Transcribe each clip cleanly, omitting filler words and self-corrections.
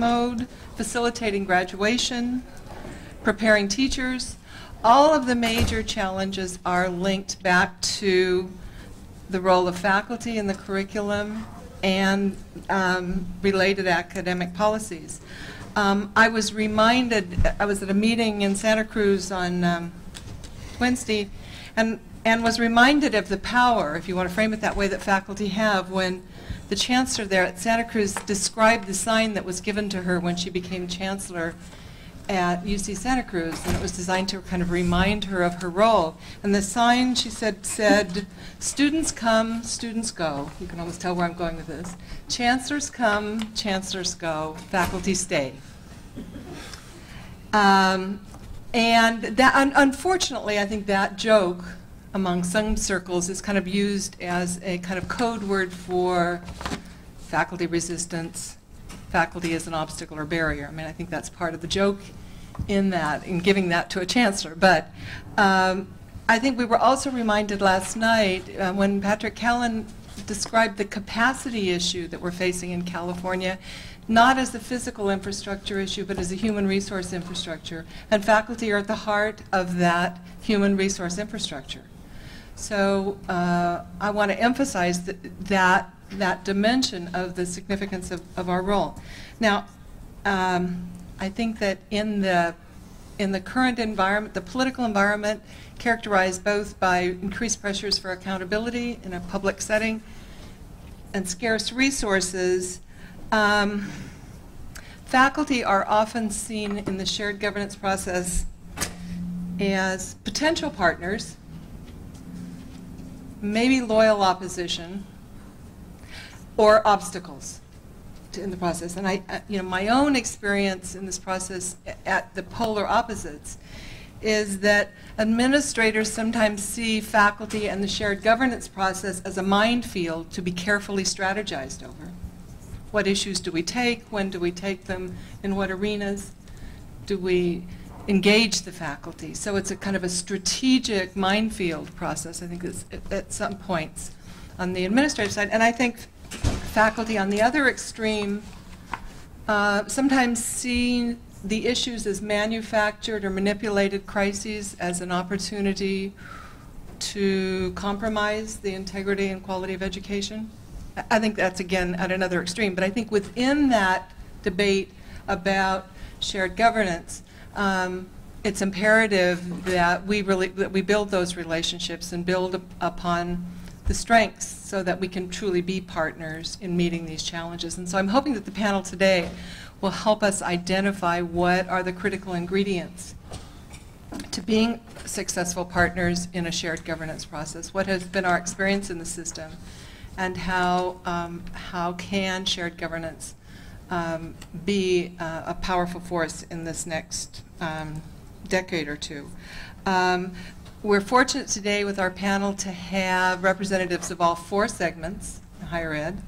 mode, facilitating graduation, preparing teachers. All of the major challenges are linked back to the role of faculty in the curriculum and related academic policies. I was reminded, I was at a meeting in Santa Cruz on Wednesday, and was reminded of the power, if you want to frame it that way, that faculty have when the chancellor there at Santa Cruz described the sign that was given to her when she became chancellor at UC Santa Cruz, and it was designed to kind of remind her of her role. And the sign, she said, students come, students go. You can almost tell where I'm going with this. Chancellors come, chancellors go, faculty stay. And that, unfortunately, I think that joke among some circles is kind of used as a kind of code word for faculty resistance, faculty as an obstacle or barrier. I mean, I think that's part of the joke in that, in giving that to a chancellor. But I think we were also reminded last night when Patrick Callan described the capacity issue that we're facing in California, not as a physical infrastructure issue, but as a human resource infrastructure. And faculty are at the heart of that human resource infrastructure. So I want to emphasize that dimension of the significance of our role. Now, I think that in the current environment, the political environment characterized both by increased pressures for accountability in a public setting and scarce resources, faculty are often seen in the shared governance process as potential partners, maybe loyal opposition, or obstacles in the process. And my own experience in this process at the polar opposites is that administrators sometimes see faculty and the shared governance process as a minefield to be carefully strategized over. What issues do we take? When do we take them? In what arenas do we engage the faculty? So it's a kind of a strategic minefield process, I think, at some points on the administrative side. And I think faculty on the other extreme sometimes see the issues as manufactured or manipulated crises as an opportunity to compromise the integrity and quality of education. I think that's, again, at another extreme. But I think within that debate about shared governance, it's imperative that we build those relationships and build upon the strengths so that we can truly be partners in meeting these challenges. And so I'm hoping that the panel today will help us identify what are the critical ingredients to being successful partners in a shared governance process. What has been our experience in the system, and how can shared governance be a powerful force in this next decade or two. We're fortunate today with our panel to have representatives of all 4 segments in higher ed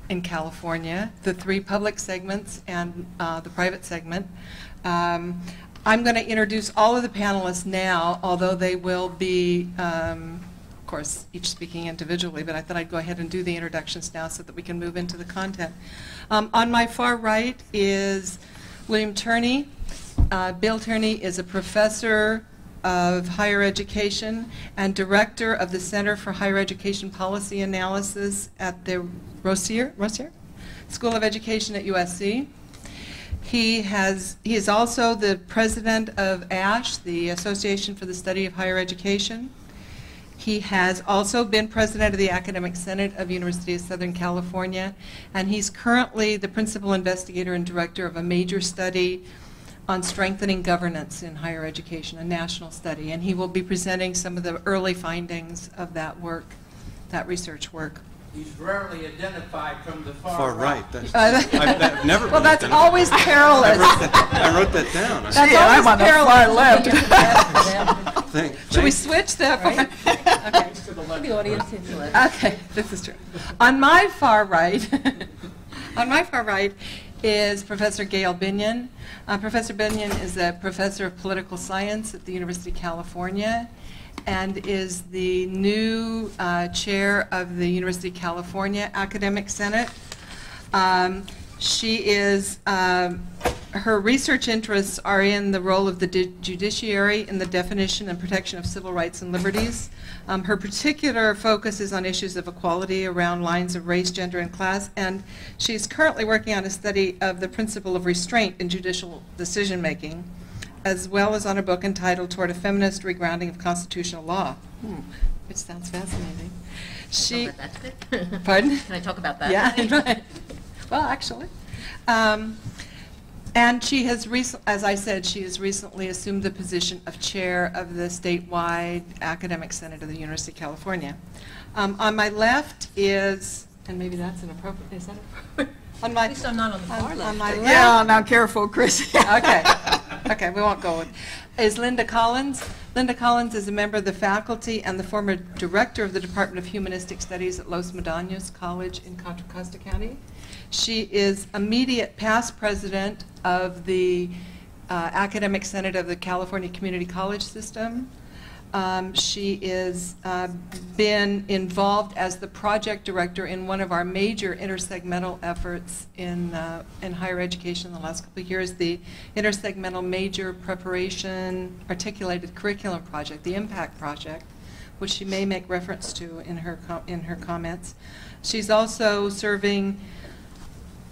in California, the 3 public segments and the private segment. I'm going to introduce all of the panelists now, although they will be, of course, each speaking individually, but I thought I'd go ahead and do the introductions now so that we can move into the content. On my far right is William Turney. Bill Turney is a professor of higher education and director of the Center for Higher Education Policy Analysis at the Rossier School of Education at USC. He is also the president of ASH, the Association for the Study of Higher Education. He has also been president of the Academic Senate of University of Southern California, and he's currently the principal investigator and director of a major study on strengthening governance in higher education, a national study, and he will be presenting some of the early findings of that work, that research work. He's rarely identified from the far right. I've never. Well, that's always perilous. I wrote that down. That's always I'm on perilous. the far left. Should we switch that? Right? Okay. The audience is left. Okay, this is true. On my far right, is Professor Gail Binion. Professor Binion is a professor of political science at the University of California and is the new chair of the University of California Academic Senate. She is, her research interests are in the role of the judiciary in the definition and protection of civil rights and liberties. Her particular focus is on issues of equality around lines of race, gender, and class, and she's currently working on a study of the principle of restraint in judicial decision-making, as well as on a book entitled Toward a Feminist Regrounding of Constitutional Law, which sounds fascinating. She, that's good. Pardon? Can I talk about that? Yeah, right. Well, actually. And she has, as I said, she has recently assumed the position of chair of the statewide academic senate of the University of California. On my left is, and maybe that's inappropriate, is that appropriate? On my, at least I'm not on the far left. On my left. Yeah, now careful, Chris. Okay. Okay, we won't go with. Is Linda Collins. Linda Collins is a member of the faculty and the former director of the Department of Humanistic Studies at Los Medanos College in Contra Costa County. She is immediate past president of the Academic Senate of the California Community College System. She is been involved as the project director in one of our major intersegmental efforts in higher education in the last couple of years, the Intersegmental Major Preparation Articulated Curriculum Project, the IMPACT project, which she may make reference to in her comments. She's also serving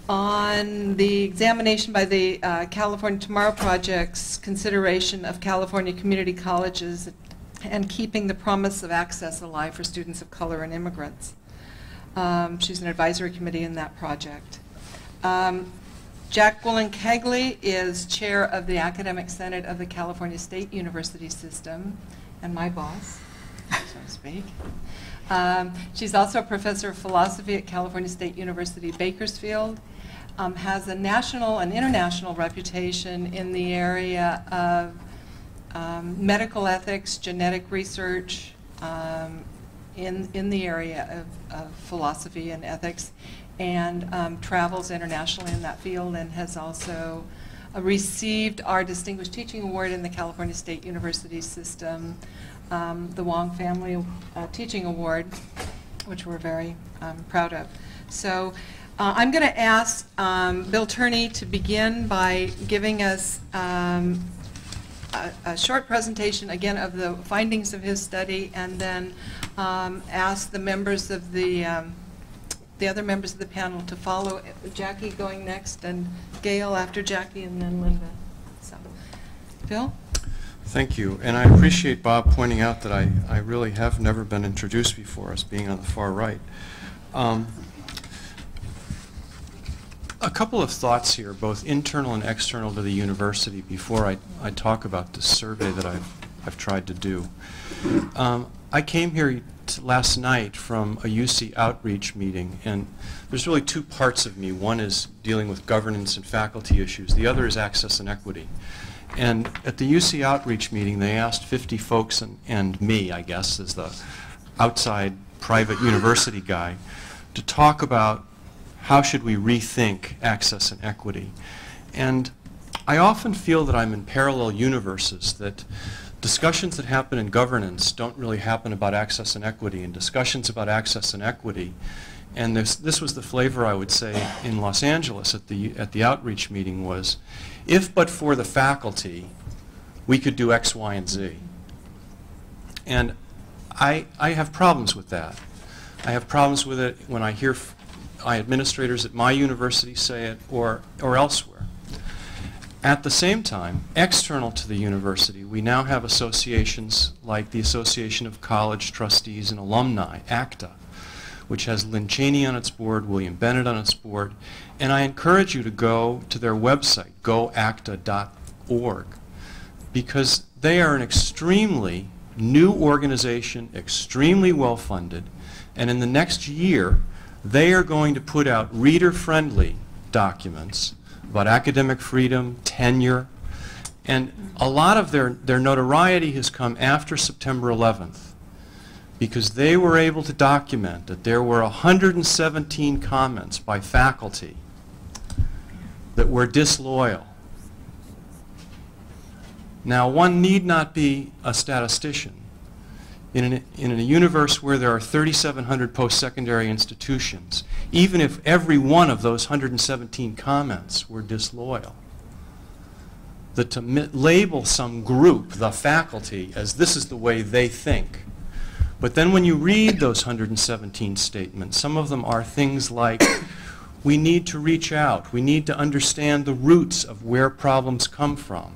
on the examination by the California Tomorrow Project's consideration of California community colleges and keeping the promise of access alive for students of color and immigrants. She's an advisory committee in that project. Jacqueline Kegley is chair of the Academic Senate of the California State University System, and my boss, so to speak. She's also a professor of philosophy at California State University, Bakersfield, has a national and international reputation in the area of medical ethics, genetic research, in the area of philosophy and ethics, and travels internationally in that field, and has also received our Distinguished Teaching Award in the California State University System, the Wong Family Teaching Award, which we're very proud of. So I'm going to ask Bill Turney to begin by giving us a short presentation again of the findings of his study, and then ask the members of the other members of the panel to follow. Jackie going next, and Gail after Jackie, and then Linda. So, Bill? Thank you, and I appreciate Bob pointing out that I really have never been introduced before as being on the far right. A couple of thoughts here, both internal and external to the university, before I talk about the survey that I've tried to do. I came here last night from a UC outreach meeting, and there's really two parts of me. One is dealing with governance and faculty issues. The other is access and equity. And at the UC outreach meeting, they asked 50 folks, and me, I guess, as the outside private university guy, to talk about how should we rethink access and equity. And I often feel that I'm in parallel universes, that discussions that happen in governance don't really happen about access and equity, and discussions about access and equity. And this was the flavor, I would say, in Los Angeles at the outreach meeting was, if but for the faculty, we could do X, Y, and Z. And I have problems with that. I have problems with it when I hear administrators at my university say it, or elsewhere. At the same time, external to the university, we now have associations like the Association of College Trustees and Alumni, ACTA, which has Lynn Cheney on its board, William Bennett on its board, and I encourage you to go to their website, goacta.org, because they are an extremely new organization, extremely well-funded, and in the next year, they are going to put out reader-friendly documents about academic freedom, tenure, and a lot of their notoriety has come after September 11th, because they were able to document that there were 117 comments by faculty that were disloyal. Now, one need not be a statistician. in a universe where there are 3,700 post-secondary institutions, even if every one of those 117 comments were disloyal, that to label some group, the faculty, as this is the way they think. But then when you read those 117 statements, some of them are things like, we need to reach out, we need to understand the roots of where problems come from.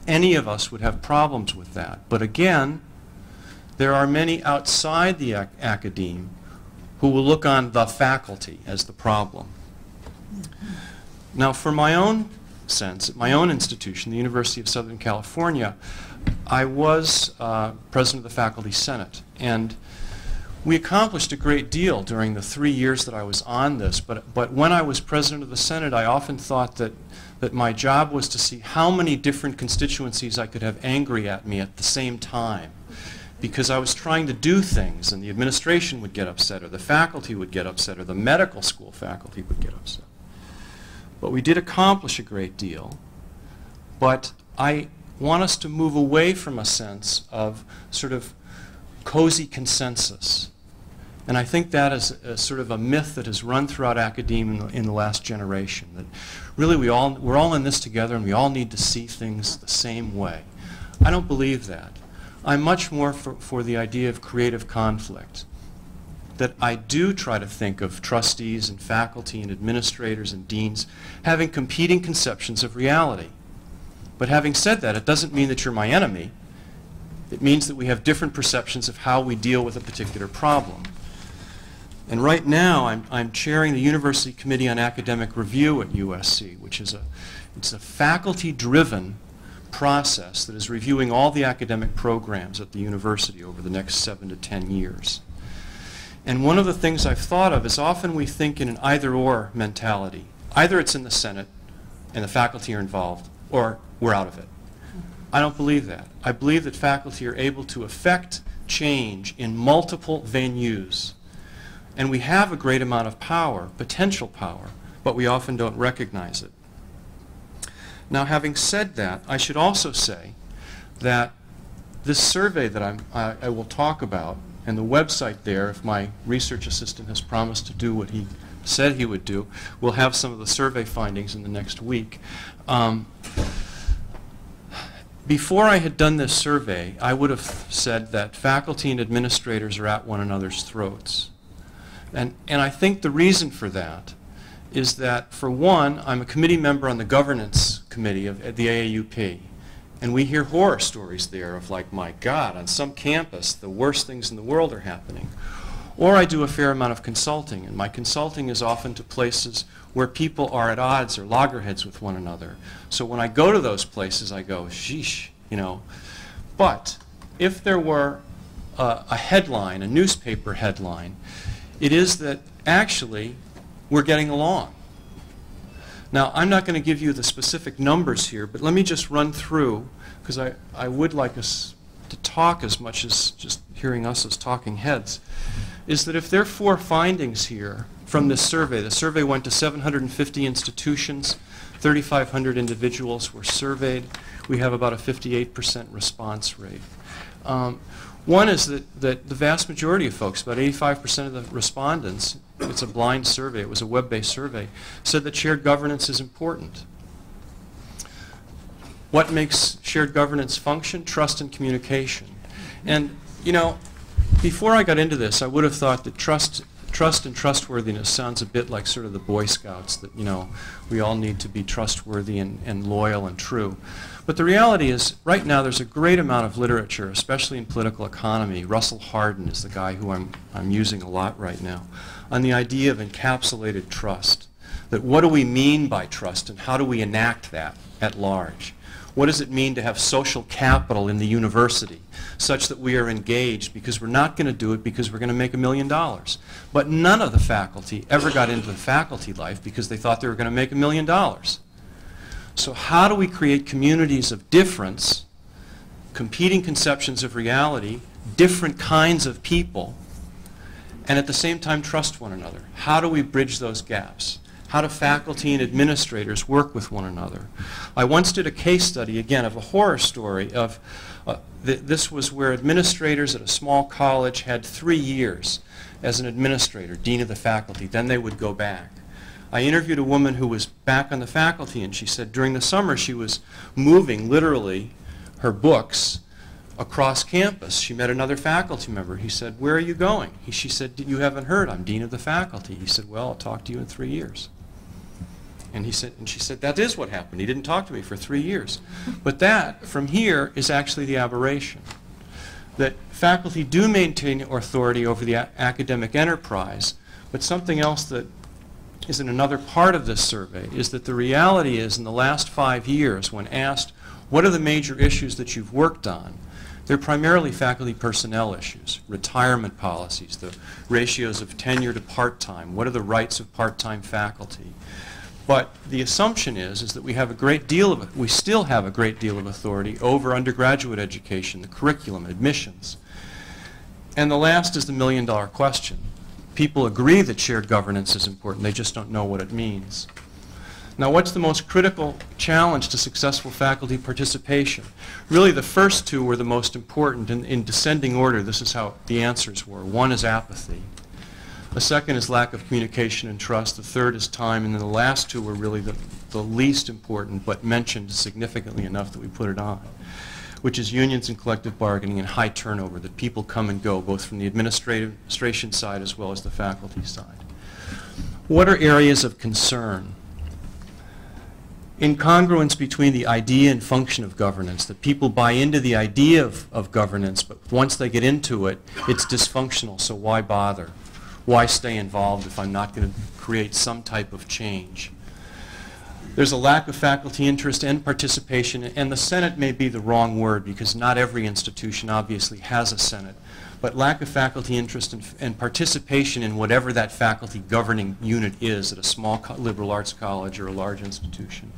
Any of us would have problems with that. But again, there are many outside the academe who will look on the faculty as the problem. Now, for my own sense, at my own institution, the University of Southern California, I was president of the Faculty Senate, and we accomplished a great deal during the 3 years that I was on this, but when I was president of the Senate, I often thought that my job was to see how many different constituencies I could have angry at me at the same time, because I was trying to do things and the administration would get upset, or the faculty would get upset, or the medical school faculty would get upset. But we did accomplish a great deal, but I want us to move away from a sense of sort of cozy consensus. And I think that is a sort of a myth that has run throughout academia in the last generation, that really we're all in this together and we all need to see things the same way. I don't believe that. I'm much more for the idea of creative conflict, that I do try to think of trustees and faculty and administrators and deans having competing conceptions of reality. But having said that, it doesn't mean that you're my enemy. It means that we have different perceptions of how we deal with a particular problem. And right now, I'm chairing the University Committee on Academic Review at USC, which is it's a faculty-driven process that is reviewing all the academic programs at the university over the next 7 to 10 years. And one of the things I've thought of is often we think in an either-or mentality. Either it's in the Senate and the faculty are involved, or we're out of it. I don't believe that. I believe that faculty are able to affect change in multiple venues. And we have a great amount of power, potential power, but we often don't recognize it. Now, having said that, I should also say that this survey that I will talk about, and the website there, if my research assistant has promised to do what he said he would do, we'll have some of the survey findings in the next week. Before I had done this survey, I would have said that faculty and administrators are at one another's throats. And I think the reason for that is that, for one, I'm a committee member on the governance committee at the AAUP. And we hear horror stories there of, like, my God, on some campus, the worst things in the world are happening. Or I do a fair amount of consulting, and my consulting is often to places where people are at odds or loggerheads with one another. So when I go to those places, I go, sheesh, you know. But if there were a headline, a newspaper headline, it is that actually we're getting along. Now, I'm not going to give you the specific numbers here, but let me just run through, because I would like us to talk as much as just hearing us as talking heads, is that if there are 4 findings here from this survey, the survey went to 750 institutions, 3,500 individuals were surveyed. We have about a 58% response rate. One is that the vast majority of folks, about 85% of the respondents, it's a blind survey, it was a web-based survey, said that shared governance is important. What makes shared governance function? Trust and communication. And, you know, before I got into this, I would have thought that trust and trustworthiness sounds a bit like sort of the Boy Scouts, that, you know, we all need to be trustworthy and loyal and true. But the reality is, right now, there's a great amount of literature, especially in political economy. Russell Hardin is the guy who I'm using a lot right now, on the idea of encapsulated trust. That what do we mean by trust, and how do we enact that at large? What does it mean to have social capital in the university, such that we are engaged, because we're not going to do it because we're going to make $1 million. But none of the faculty ever got into the faculty life because they thought they were going to make $1 million. So how do we create communities of difference, competing conceptions of reality, different kinds of people, and at the same time trust one another? How do we bridge those gaps? How do faculty and administrators work with one another? I once did a case study, again, of a horror story of, this was where administrators at a small college had 3 years as an administrator, dean of the faculty, then they would go back. I interviewed a woman who was back on the faculty, and she said during the summer she was moving, literally, her books across campus. She met another faculty member. He said, "Where are you going?" She said, "You haven't heard, I'm dean of the faculty." He said, "Well, I'll talk to you in 3 years." And she said, "That is what happened. He didn't talk to me for 3 years." But that, from here, is actually the aberration. That faculty do maintain authority over the academic enterprise, but something else that is in another part of this survey is that the reality is in the last 5 years, when asked, what are the major issues that you've worked on, they're primarily faculty personnel issues, retirement policies, the ratios of tenure to part-time, what are the rights of part-time faculty. But the assumption is that we still have a great deal of authority over undergraduate education, the curriculum, admissions. And the last is the million-dollar question. People agree that shared governance is important, they just don't know what it means. Now, what's the most critical challenge to successful faculty participation? Really, the first two were the most important. In descending order, this is how the answers were. One is apathy. The second is lack of communication and trust. The third is time. And then the last two were really the least important, but mentioned significantly enough that we put it on, which is unions and collective bargaining and high turnover, that people come and go, both from the administration side as well as the faculty side. What are areas of concern? Incongruence between the idea and function of governance, that people buy into the idea of governance, but once they get into it, it's dysfunctional, so why bother? Why stay involved if I'm not going to create some type of change? There's a lack of faculty interest and participation, and the Senate may be the wrong word because not every institution obviously has a Senate, but lack of faculty interest and participation in whatever that faculty governing unit is at a small liberal arts college or a large institution.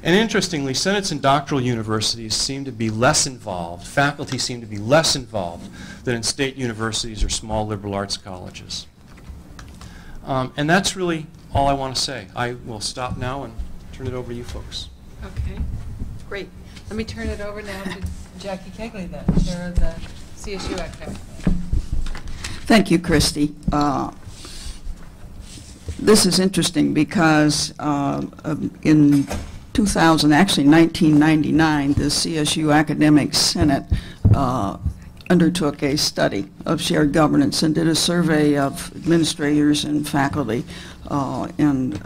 And interestingly, Senates and doctoral universities seem to be less involved, faculty seem to be less involved than in state universities or small liberal arts colleges. And that's really all I want to say. I will stop now and turn it over to you folks. Okay, great. Let me turn it over now to Jackie Kegley then, Chair of the CSU Academic. Thank you, Christy. This is interesting because in 1999, the CSU Academic Senate undertook a study of shared governance and did a survey of administrators and faculty and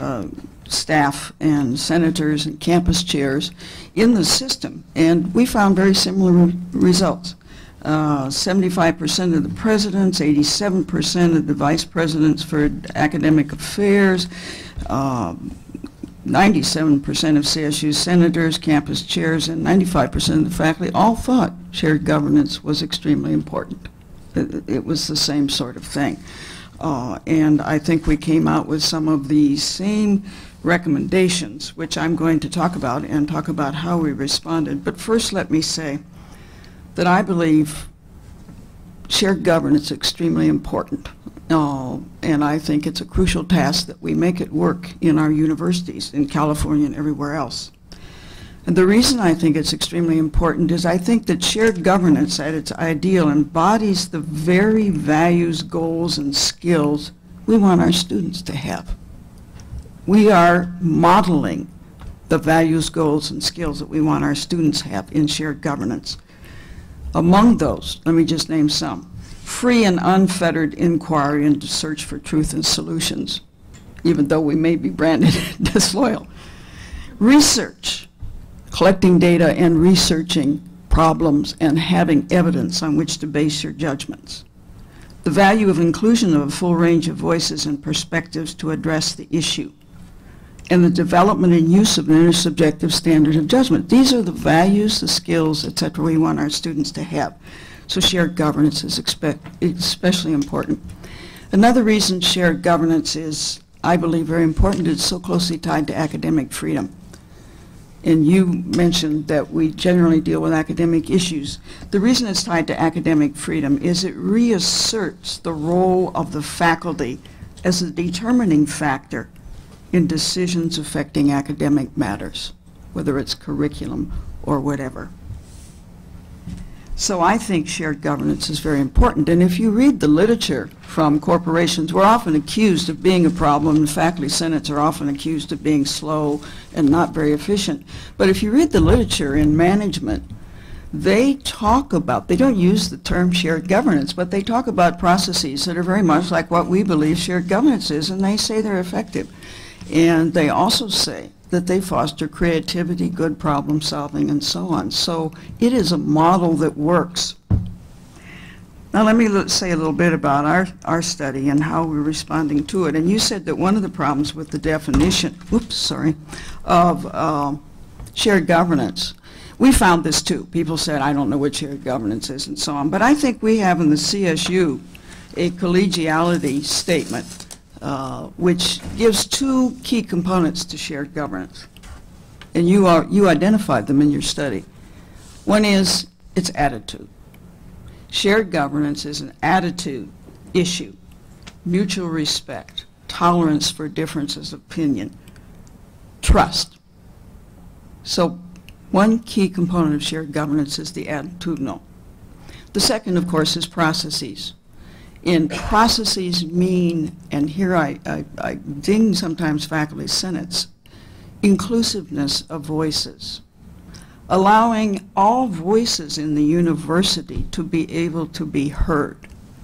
staff and senators and campus chairs in the system. And we found very similar results. 75% of the presidents, 87% of the vice presidents for academic affairs, 97% of CSU senators, campus chairs, and 95% of the faculty all thought shared governance was extremely important. It was the same sort of thing. And I think we came out with some of the same recommendations, which I'm going to talk about, and talk about how we responded. But first, let me say that I believe shared governance is extremely important. And I think it's a crucial task that we make it work in our universities in California and everywhere else. And the reason I think it's extremely important is I think that shared governance at its ideal embodies the very values, goals, and skills we want our students to have. We are modeling the values, goals, and skills that we want our students to have in shared governance. Among those, let me just name some. Free and unfettered inquiry and search for truth and solutions, even though we may be branded disloyal. Research, collecting data and researching problems and having evidence on which to base your judgments. The value of inclusion of a full range of voices and perspectives to address the issue. And the development and use of an intersubjective standard of judgment. These are the values, the skills, etc. we want our students to have. So shared governance is especially important. Another reason shared governance is, I believe, very important is so closely tied to academic freedom. And you mentioned that we generally deal with academic issues. The reason it's tied to academic freedom is it reasserts the role of the faculty as a determining factor in decisions affecting academic matters, whether it's curriculum or whatever. So I think shared governance is very important. And if you read the literature from corporations, we're often accused of being a problem. The faculty senates are often accused of being slow and not very efficient. But if you read the literature in management, they talk about, they don't use the term shared governance, but they talk about processes that are very much like what we believe shared governance is, and they say they're effective. And they also say that they foster creativity, good problem solving, and so on. So it is a model that works. Now let me say a little bit about our study and how we're responding to it. And you said that one of the problems with the definition, of shared governance, we found this too. People said, I don't know what shared governance is and so on. But I think we have in the CSU a collegiality statement which gives two key components to shared governance. And you identified them in your study. One is its attitude. Shared governance is an attitude issue, mutual respect, tolerance for differences of opinion, trust. So one key component of shared governance is the attitudinal. The second, of course, is processes. And processes mean, and here I ding sometimes faculty senates, inclusiveness of voices. Allowing all voices in the university to be able to be heard.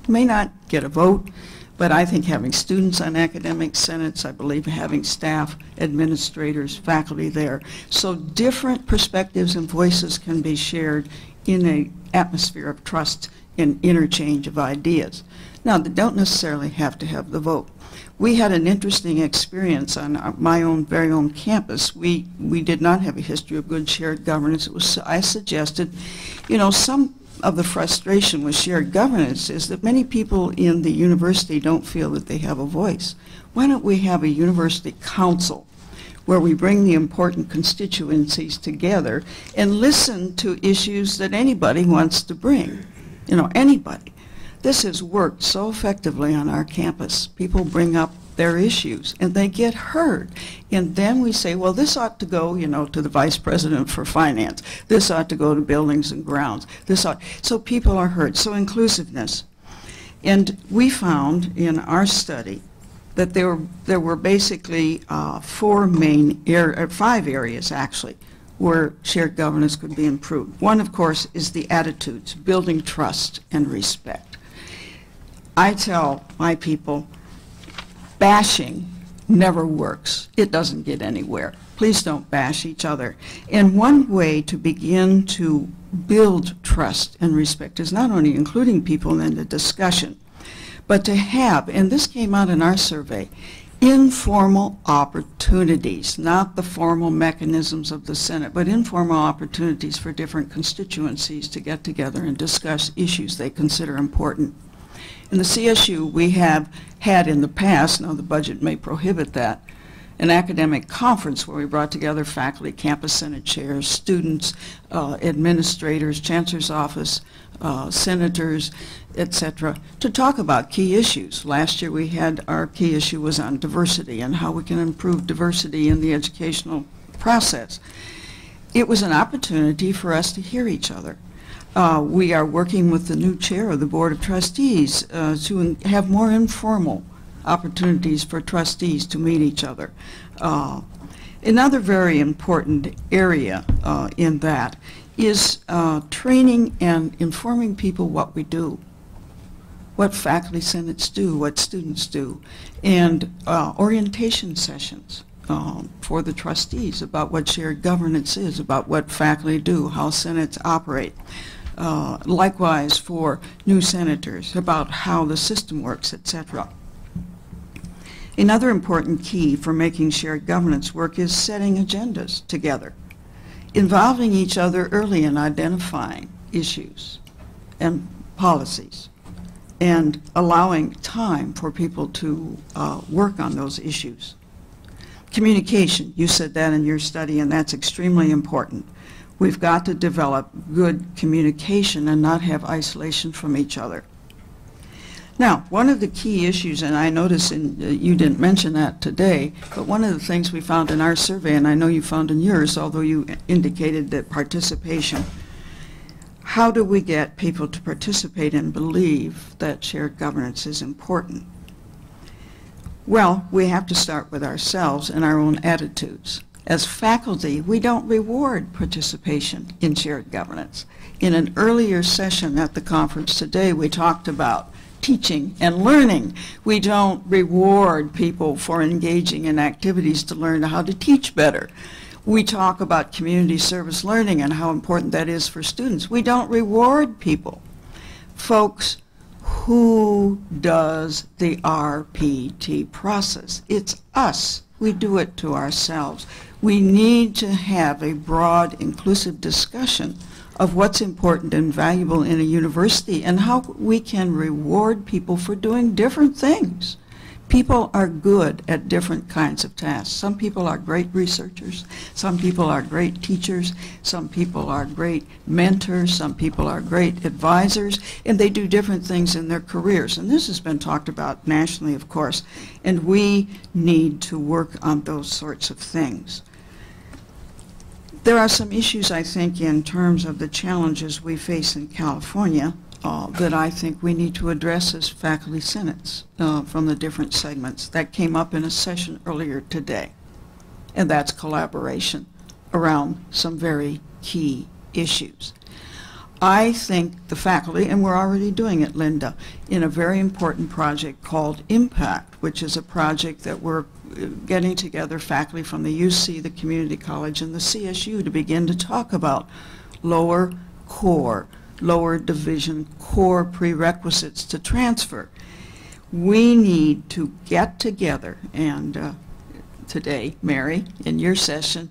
May not get a vote, but I think having students on academic senates, I believe having staff, administrators, faculty there. So different perspectives and voices can be shared in an atmosphere of trust and interchange of ideas. Now, they don't necessarily have to have the vote. We had an interesting experience on my very own campus. We did not have a history of good shared governance. I suggested, some of the frustration with shared governance is that many people in the university don't feel that they have a voice. Why don't we have a university council where we bring the important constituencies together and listen to issues that anybody wants to bring? Anybody. This has worked so effectively on our campus. People bring up their issues and they get heard. And then we say, well, this ought to go, to the vice president for finance. This ought to go to buildings and grounds. So people are heard. So inclusiveness. And we found in our study that there were basically 5 areas actually where shared governance could be improved. One, of course, is the attitudes, building trust and respect. I tell my people, bashing never works. It doesn't get anywhere. Please don't bash each other. And one way to begin to build trust and respect is not only including people in the discussion, but to have, and this came out in our survey, informal opportunities, not the formal mechanisms of the Senate, but informal opportunities for different constituencies to get together and discuss issues they consider important. In the CSU, we have had in the past, now the budget may prohibit that, an academic conference where we brought together faculty, campus senate chairs, students, administrators, chancellor's office, senators, etc., to talk about key issues. Last year we had our key issue was on diversity and how we can improve diversity in the educational process. It was an opportunity for us to hear each other. We are working with the new chair of the Board of Trustees to have more informal opportunities for trustees to meet each other. Another very important area in that is training and informing people what we do, what faculty senates do, what students do, and orientation sessions for the trustees about what shared governance is, about what faculty do, how senates operate. Likewise for new senators about how the system works, etc. Another important key for making shared governance work is setting agendas together, involving each other early in identifying issues and policies, and allowing time for people to work on those issues. Communication, you said that in your study, and that's extremely important. We've got to develop good communication and not have isolation from each other. Now, one of the key issues, and I notice you didn't mention that today, but one of the things we found in our survey, and I know you found in yours, although you indicated that participation, how do we get people to participate and believe that shared governance is important? Well, we have to start with ourselves and our own attitudes. As faculty, we don't reward participation in shared governance. In an earlier session at the conference today, we talked about teaching and learning. We don't reward people for engaging in activities to learn how to teach better. We talk about community service learning and how important that is for students. We don't reward people. Folks, who does the RPT process? It's us. We do it to ourselves. We need to have a broad, inclusive discussion of what's important and valuable in a university and how we can reward people for doing different things. People are good at different kinds of tasks. Some people are great researchers, some people are great teachers, some people are great mentors, some people are great advisors, and they do different things in their careers. And this has been talked about nationally, of course, and we need to work on those sorts of things. There are some issues, I think, in terms of the challenges we face in California that I think we need to address as faculty senates from the different segments. That came up in a session earlier today, and that's collaboration around some very key issues. I think the faculty, and we're already doing it, Linda, in a very important project called Impact, which is a project that we're getting together faculty from the UC, the Community College, and the CSU to begin to talk about lower division core prerequisites to transfer. We need to get together, and today, Mary, in your session,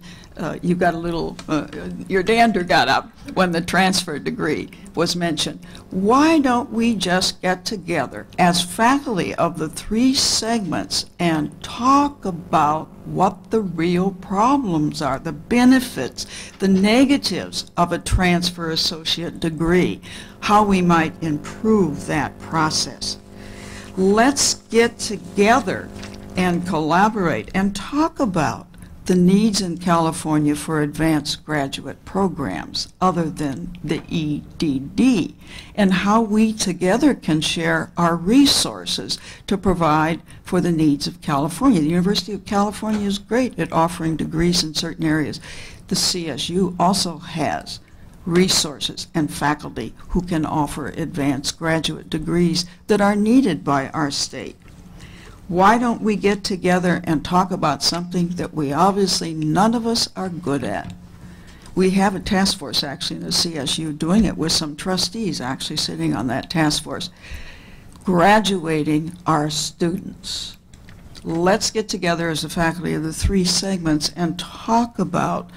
you got a little, your dander got up when the transfer degree was mentioned. Why don't we just get together as faculty of the three segments and talk about what the real problems are, the benefits, the negatives of a transfer associate degree, how we might improve that process. Let's get together and collaborate and talk about the needs in California for advanced graduate programs other than the EDD, and how we together can share our resources to provide for the needs of California. The University of California is great at offering degrees in certain areas. The CSU also has resources and faculty who can offer advanced graduate degrees that are needed by our state. Why don't we get together and talk about something that we obviously none of us are good at? We have a task force actually in the CSU doing it with some trustees actually sitting on that task force. Graduating our students. Let's get together as a faculty of the three segments and talk about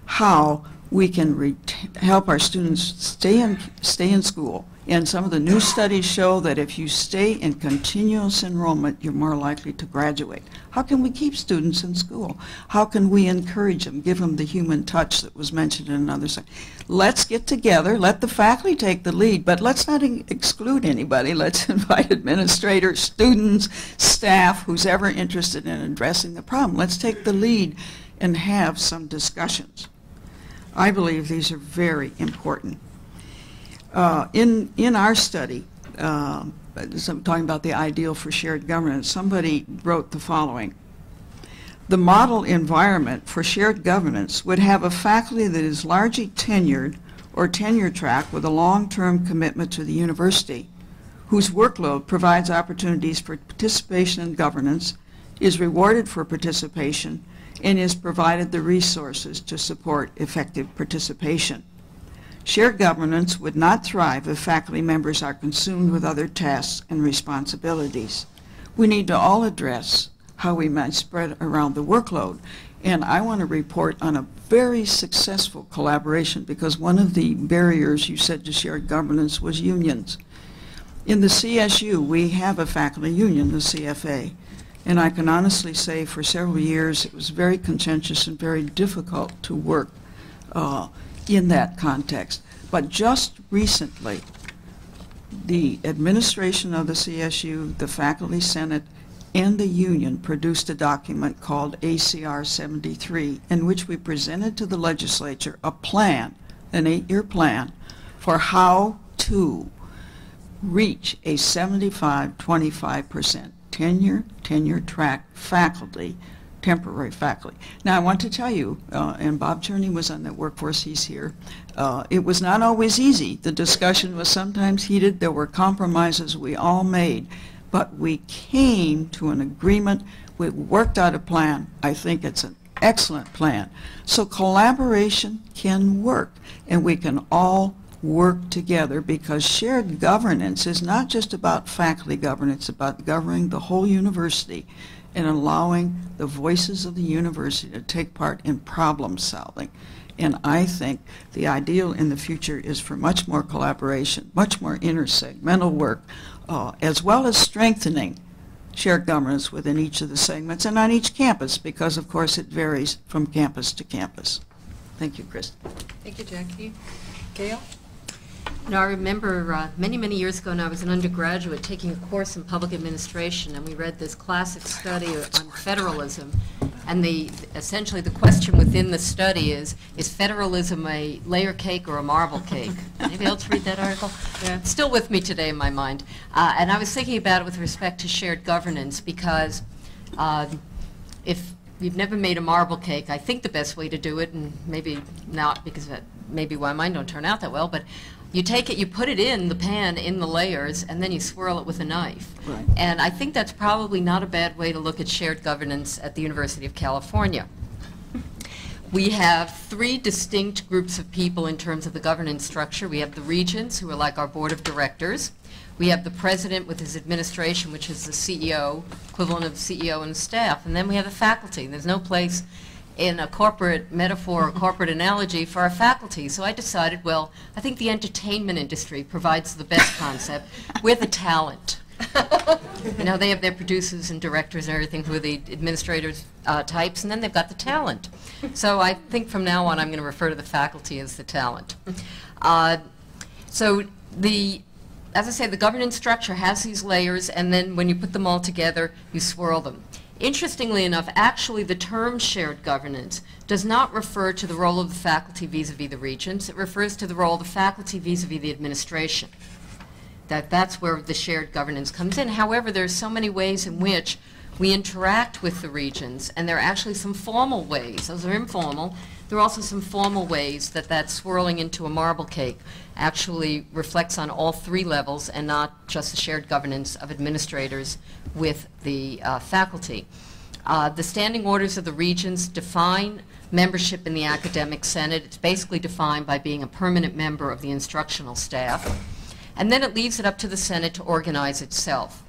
how we can help our students stay in school. And some of the new studies show that if you stay in continuous enrollment, you're more likely to graduate. How can we keep students in school? How can we encourage them, give them the human touch that was mentioned in another section? Let's get together, let the faculty take the lead, but let's not exclude anybody. Let's invite administrators, students, staff, who's ever interested in addressing the problem. Let's take the lead and have some discussions. I believe these are very important. In our study, I'm talking about the ideal for shared governance, somebody wrote the following. The model environment for shared governance would have a faculty that is largely tenured or tenure track with a long-term commitment to the university, whose workload provides opportunities for participation in governance, is rewarded for participation, and is provided the resources to support effective participation. Shared governance would not thrive if faculty members are consumed with other tasks and responsibilities. We need to all address how we might spread around the workload. And I want to report on a very successful collaboration, because one of the barriers you said to shared governance was unions. In the CSU, we have a faculty union, the CFA. And I can honestly say for several years it was very contentious and very difficult to work in that context. But just recently, the administration of the CSU, the Faculty Senate, and the union produced a document called ACR 73, in which we presented to the legislature a plan, an 8-year plan, for how to reach a 75-25% tenure track faculty, temporary faculty. Now, I want to tell you, and Bob Cherney was on that workforce, he's here, it was not always easy. The discussion was sometimes heated. There were compromises we all made, but we came to an agreement. We worked out a plan. I think it's an excellent plan. So collaboration can work, and we can all work together, because shared governance is not just about faculty governance, it's about governing the whole university and allowing the voices of the university to take part in problem solving. And I think the ideal in the future is for much more collaboration, much more intersegmental work, as well as strengthening shared governance within each of the segments and on each campus, because of course it varies from campus to campus. Thank you, Kristen. Thank you, Jackie. Gail? Now, I remember many, many years ago, when I was an undergraduate taking a course in public administration, and we read this classic study on federalism. And essentially the question within the study is federalism a layer cake or a marble cake? Anybody else read that article? Yeah. It's still with me today in my mind. And I was thinking about it with respect to shared governance, because if you've never made a marble cake, I think the best way to do it, and maybe not, because that maybe why mine don't turn out that well, but you take it, you put it in the pan in the layers, and then you swirl it with a knife. Right. And I think that's probably not a bad way to look at shared governance at the University of California. We have 3 distinct groups of people in terms of the governance structure. We have the regents, who are like our board of directors. We have the president with his administration, which is the CEO, equivalent of CEO and staff. And then we have the faculty. There's no place in a corporate metaphor or corporate analogy for our faculty. So I decided, well, I think the entertainment industry provides the best concept. We're the talent. You know, they have their producers and directors and everything who are the administrators types, and then they've got the talent. So I think from now on I'm going to refer to the faculty as the talent. So as I say, the governance structure has these layers, and then when you put them all together, you swirl them. Interestingly enough, actually the term shared governance does not refer to the role of the faculty vis-a-vis the regents. It refers to the role of the faculty vis-a-vis the administration. That's where the shared governance comes in. However, there are so many ways in which we interact with the regents, and there are actually some formal ways. Those are informal. There are also some formal ways that swirling into a marble cake actually reflects on all 3 levels, and not just the shared governance of administrators with the faculty. The standing orders of the regents define membership in the academic senate. It's basically defined by being a permanent member of the instructional staff. And then it leaves it up to the Senate to organize itself.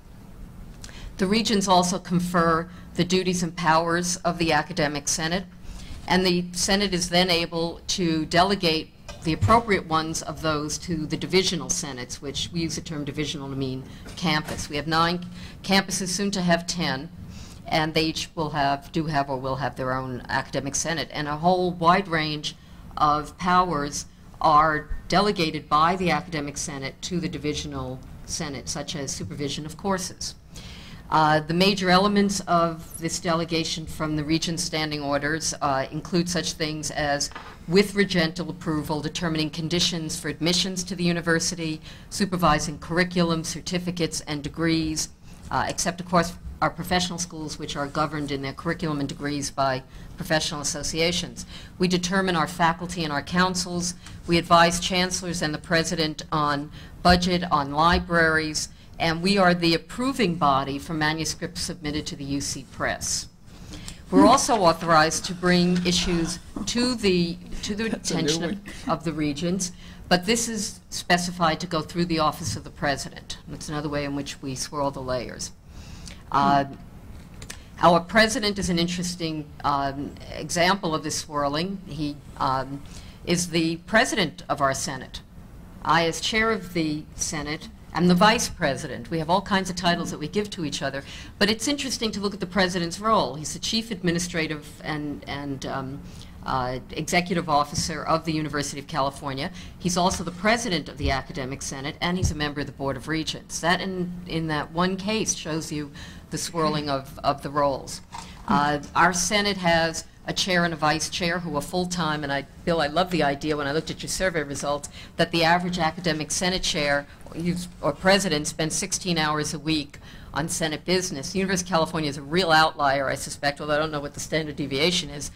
The regents also confer the duties and powers of the academic senate, and the Senate is then able to delegate the appropriate ones of those to the divisional senates, which we use the term divisional to mean campus. We have 9 campuses, soon to have 10, and they each will have their own academic senate, and a whole wide range of powers are delegated by the academic senate to the divisional senate, such as supervision of courses. The major elements of this delegation from the regent's standing orders include such things as, with regental approval, determining conditions for admissions to the university, supervising curriculum, certificates, and degrees, except, of course, our professional schools, which are governed in their curriculum and degrees by professional associations. We determine our faculty and our councils. We advise chancellors and the president on budget, on libraries, and we are the approving body for manuscripts submitted to the UC Press. We're also authorized to bring issues to the attention of the regents, but this is specified to go through the office of the president. That's another way in which we swirl the layers. Our president is an interesting example of this swirling. He is the president of our Senate. I, as chair of the Senate, am the vice president. We have all kinds of titles that we give to each other, but it's interesting to look at the president's role. He's the chief administrative and executive officer of the University of California. He's also the president of the Academic Senate, and he's a member of the Board of Regents. That, in that one case, shows you the swirling of the roles. Our Senate has a chair and a vice chair who are full-time, and Bill, I love the idea when I looked at your survey results that the average academic Senate chair or president spends 16 hours a week on Senate business. The University of California is a real outlier, I suspect, although I don't know what the standard deviation is.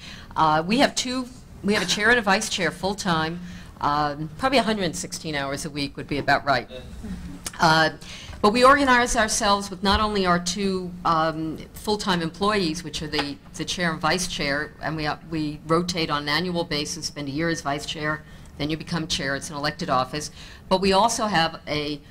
We have a chair and a vice chair full-time. Probably 116 hours a week would be about right. But we organize ourselves with not only our two full-time employees, which are the chair and vice chair, and we rotate on an annual basis, spend a year as vice chair, then you become chair. It's an elected office. But we also have a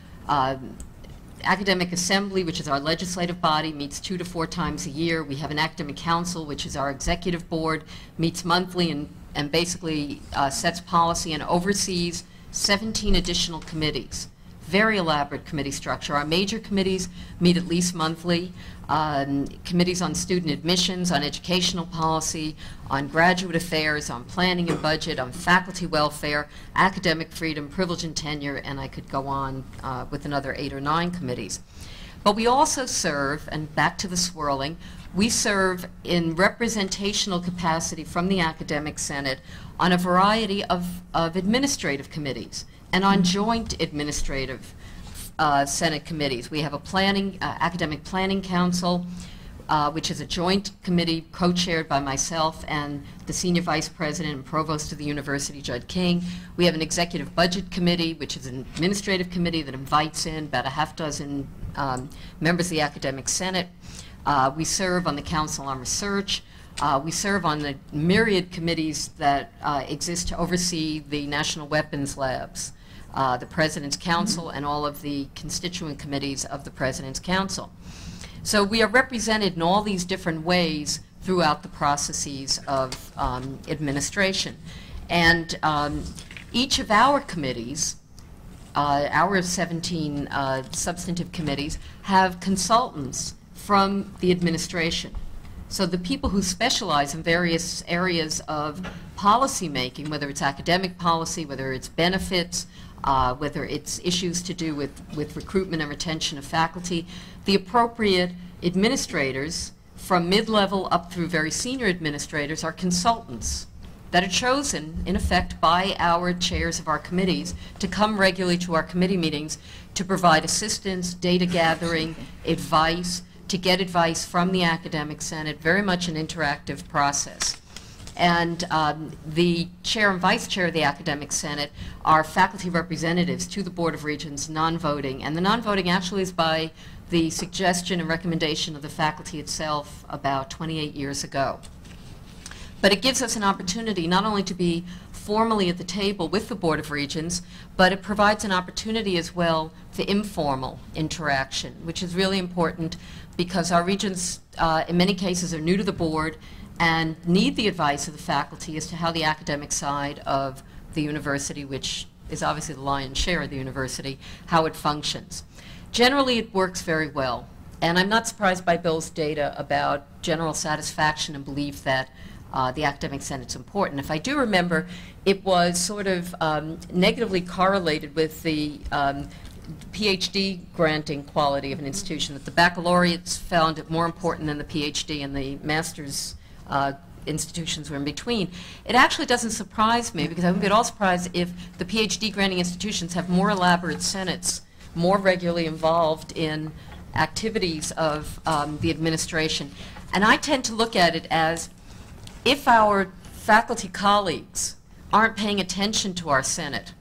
academic assembly, which is our legislative body, meets 2 to 4 times a year. We have an academic council, which is our executive board, meets monthly and basically sets policy and oversees 17 additional committees. Very elaborate committee structure. Our major committees meet at least monthly. Committees on student admissions, on educational policy, on graduate affairs, on planning and budget, on faculty welfare, academic freedom, privilege and tenure, and I could go on with another 8 or 9 committees. But we also serve, and back to the swirling, we serve in representational capacity from the Academic Senate on a variety of administrative committees and on joint administrative Senate committees. We have a academic planning council, which is a joint committee co-chaired by myself and the senior vice president and provost of the university, Judd King. We have an executive budget committee, which is an administrative committee that invites in about a half dozen members of the Academic Senate. We serve on the Council on Research. We serve on the myriad committees that exist to oversee the National Weapons Labs, the President's Council, and all of the constituent committees of the President's Council. So we are represented in all these different ways throughout the processes of administration. And each of our committees, our 17 substantive committees, have consultants from the administration. So the people who specialize in various areas of policy making, whether it's academic policy, whether it's benefits, whether it's issues to do with recruitment and retention of faculty, the appropriate administrators from mid-level up through very senior administrators are consultants that are chosen, in effect, by our chairs of our committees to come regularly to our committee meetings to provide assistance, data gathering, advice, to get advice from the Academic Senate, very much an interactive process. And the chair and vice chair of the Academic Senate are faculty representatives to the Board of Regents, non-voting. And the non-voting actually is by the suggestion and recommendation of the faculty itself about 28 years ago. But it gives us an opportunity not only to be formally at the table with the Board of Regents, but it provides an opportunity as well for informal interaction, which is really important because our regents, in many cases, are new to the board and need the advice of the faculty as to how the academic side of the university, which is obviously the lion's share of the university, how it functions. Generally, it works very well. And I'm not surprised by Bill's data about general satisfaction and belief that the Academic Senate's important. If I do remember, it was sort of negatively correlated with the PhD granting quality of an institution, that the baccalaureates found it more important than the PhD, and the master's institutions were in between. It actually doesn't surprise me, because I wouldn't be at all surprised if the PhD granting institutions have more elaborate senates, more regularly involved in activities of the administration. And I tend to look at it as, if our faculty colleagues aren't paying attention to our Senate,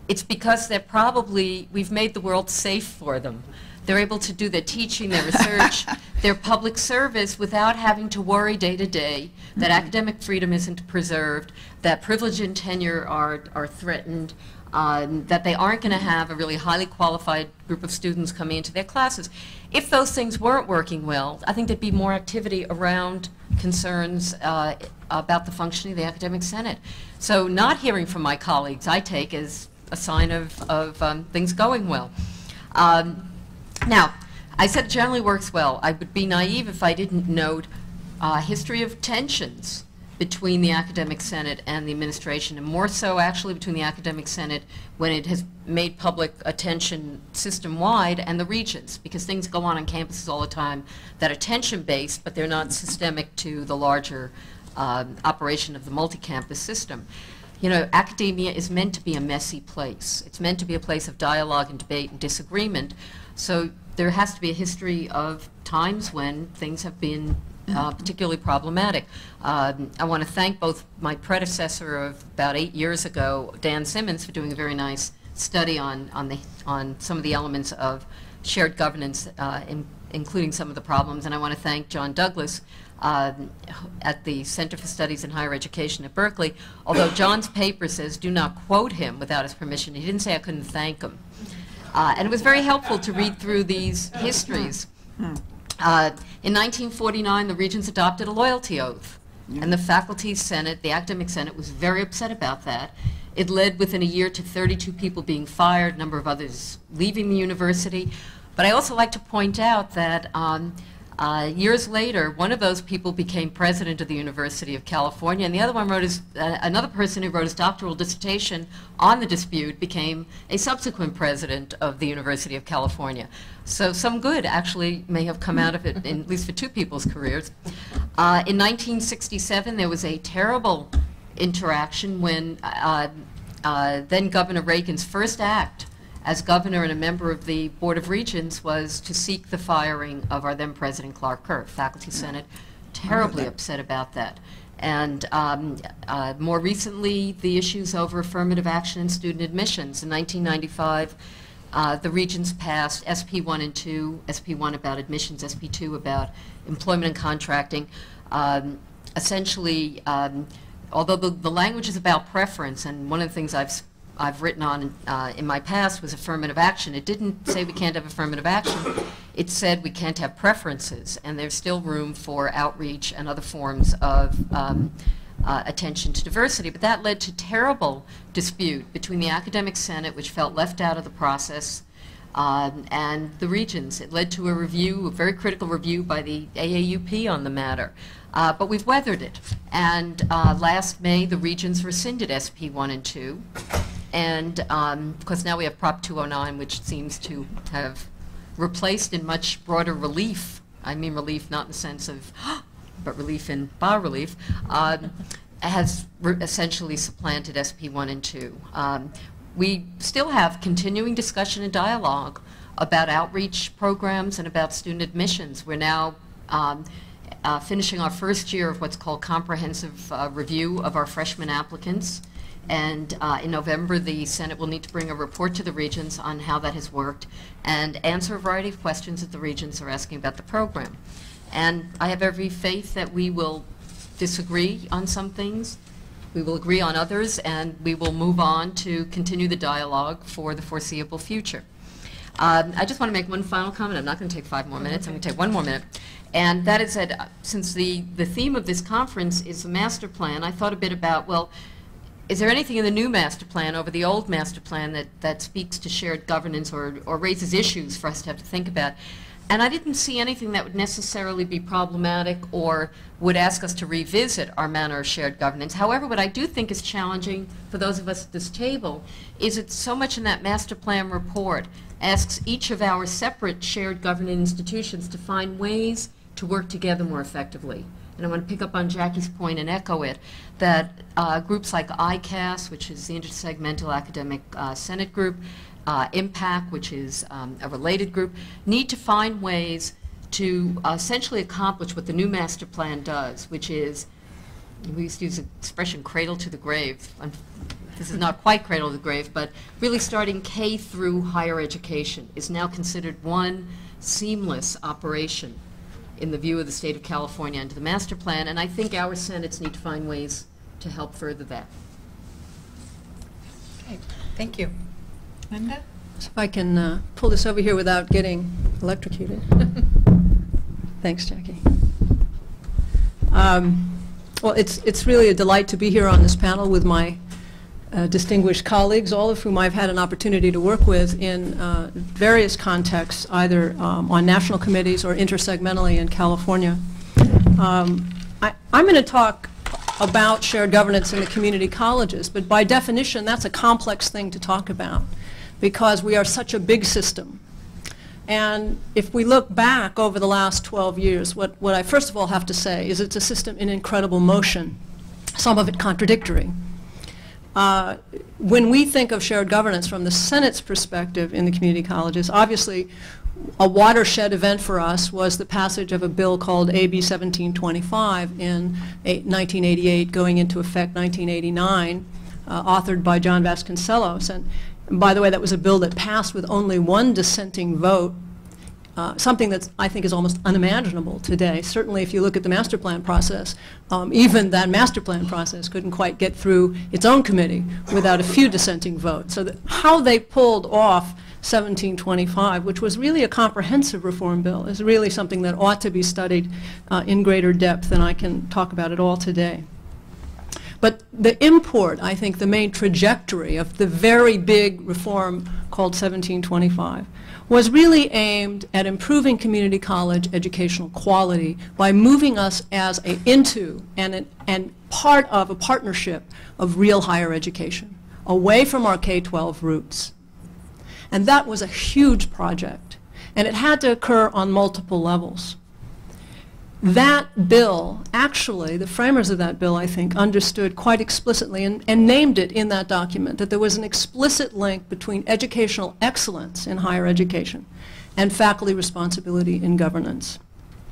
it's because they're probably, we've made the world safe for them. They're able to do their teaching, their research, their public service without having to worry day to day that academic freedom isn't preserved, that privilege and tenure are threatened, that they aren't going to have a really highly qualified group of students coming into their classes. If those things weren't working well, I think there'd be more activity around concerns about the functioning of the Academic Senate. So not hearing from my colleagues, I take as a sign of things going well. Now, I said it generally works well. I would be naive if I didn't note history of tensions between the Academic Senate and the administration, and more so actually between the Academic Senate when it has made public attention system-wide and the regions, because things go on campuses all the time that are tension-based, but they're not systemic to the larger operation of the multi-campus system. You know, academia is meant to be a messy place. It's meant to be a place of dialogue and debate and disagreement. So there has to be a history of times when things have been particularly problematic. I want to thank both my predecessor of about 8 years ago, Dan Simmons, for doing a very nice study on some of the elements of shared governance, including some of the problems. And I want to thank John Douglas at the Center for Studies in Higher Education at Berkeley. Although John's paper says do not quote him without his permission, he didn't say I couldn't thank him. And it was very helpful to read through these histories. In 1949, the Regents adopted a loyalty oath, and the Faculty Senate, the Academic Senate, was very upset about that. It led within a year to 32 people being fired, a number of others leaving the university. But I also like to point out that years later, one of those people became president of the University of California, and the other one wrote his, another person who wrote his doctoral dissertation on the dispute became a subsequent president of the University of California. So some good actually may have come out of it, at least for two people's careers. In 1967, there was a terrible interaction when then Governor Reagan's first act as governor and a member of the Board of Regents was to seek the firing of our then President Clark Kerr. Faculty Senate terribly upset about that. And more recently, the issues over affirmative action in student admissions. In 1995, the Regents passed SP 1 and 2, SP 1 about admissions, SP 2 about employment and contracting. Essentially, although the language is about preference, and one of the things I've written on in my past was affirmative action. It didn't say we can't have affirmative action. It said we can't have preferences, and there's still room for outreach and other forms of attention to diversity. But that led to terrible dispute between the Academic Senate, which felt left out of the process, and the Regents. It led to a review, a very critical review by the AAUP on the matter. But we've weathered it. And last May, the Regents rescinded SP 1 and 2. And because now we have Prop 209, which seems to have replaced in much broader relief, I mean relief not in the sense of, but relief in bas-relief, has essentially supplanted SP 1 and 2. We still have continuing discussion and dialogue about outreach programs and about student admissions. We're now finishing our first year of what's called comprehensive review of our freshman applicants. And in November, the Senate will need to bring a report to the Regents on how that has worked and answer a variety of questions that the Regents are asking about the program. And I have every faith that we will disagree on some things, we will agree on others, and we will move on to continue the dialogue for the foreseeable future. I just want to make one final comment. I'm not going to take 5 more minutes. I'm going to take 1 more minute. And that is that since the theme of this conference is the master plan, I thought a bit about, well, is there anything in the new master plan over the old master plan that speaks to shared governance or raises issues for us to have to think about? And I didn't see anything that would necessarily be problematic or would ask us to revisit our manner of shared governance. However, what I do think is challenging for those of us at this table is that so much in that master plan report asks each of our separate shared governing institutions to find ways to work together more effectively. And I want to pick up on Jackie's point and echo it, that groups like ICAS, which is the Intersegmental Academic Senate group, IMPACT, which is a related group, need to find ways to essentially accomplish what the new master plan does, which is, we used to use the expression cradle to the grave. This is not quite cradle to the grave, but really starting K through higher education is now considered one seamless operation in the view of the state of California under the master plan, and I think our Senates need to find ways to help further that. Okay, thank you. Linda? If I can pull this over here without getting electrocuted. Thanks, Jackie. Well, it's really a delight to be here on this panel with my distinguished colleagues, all of whom I've had an opportunity to work with in various contexts, either on national committees or intersegmentally in California. I'm going to talk about shared governance in the community colleges, but by definition, that's a complex thing to talk about because we are such a big system. And if we look back over the last 12 years, what I first of all have to say is it's a system in incredible motion, some of it contradictory. When we think of shared governance from the Senate's perspective in the community colleges, obviously a watershed event for us was the passage of a bill called AB 1725 in 1988, going into effect 1989, authored by John Vasconcellos. And by the way, that was a bill that passed with only one dissenting vote, something that I think is almost unimaginable today. Certainly if you look at the master plan process, even that master plan process couldn't quite get through its own committee without a few dissenting votes. So how they pulled off 1725, which was really a comprehensive reform bill, is really something that ought to be studied in greater depth, and I can talk about it all today. But the import, I think, the main trajectory of the very big reform called 1725 was really aimed at improving community college educational quality by moving us as into and part of a partnership of real higher education, away from our K-12 roots. And that was a huge project, and it had to occur on multiple levels. That bill, actually, the framers of that bill, I think, understood quite explicitly and named it in that document that there was an explicit link between educational excellence in higher education and faculty responsibility in governance.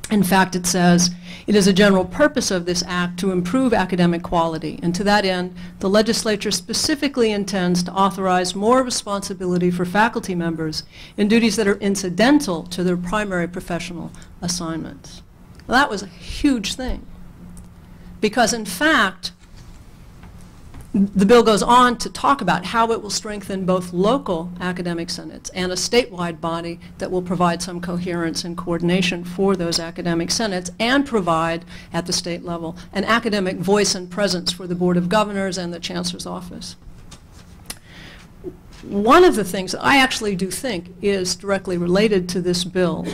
In fact, it says, it is a general purpose of this act to improve academic quality, and to that end, the legislature specifically intends to authorize more responsibility for faculty members in duties that are incidental to their primary professional assignments. Well, that was a huge thing, because in fact, the bill goes on to talk about how it will strengthen both local academic senates and a statewide body that will provide some coherence and coordination for those academic senates and provide, at the state level, an academic voice and presence for the Board of Governors and the Chancellor's Office. One of the things that I actually do think is directly related to this bill,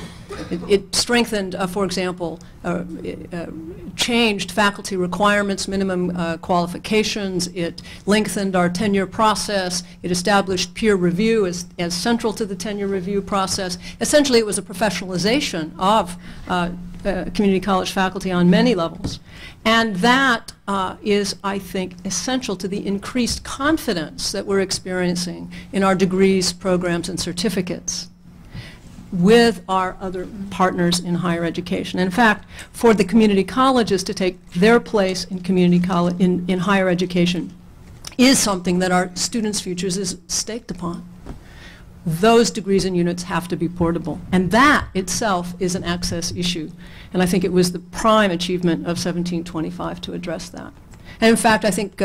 it strengthened, for example, changed faculty requirements, minimum qualifications, it lengthened our tenure process, it established peer review as central to the tenure review process. Essentially, it was a professionalization of community college faculty on many levels. And that is, I think, essential to the increased confidence that we're experiencing in our degrees, programs, and certificates with our other partners in higher education. In fact, for the community colleges to take their place in in higher education is something that our students' futures is staked upon. Those degrees and units have to be portable, and that itself is an access issue. And I think it was the prime achievement of 1725 to address that. And in fact, I think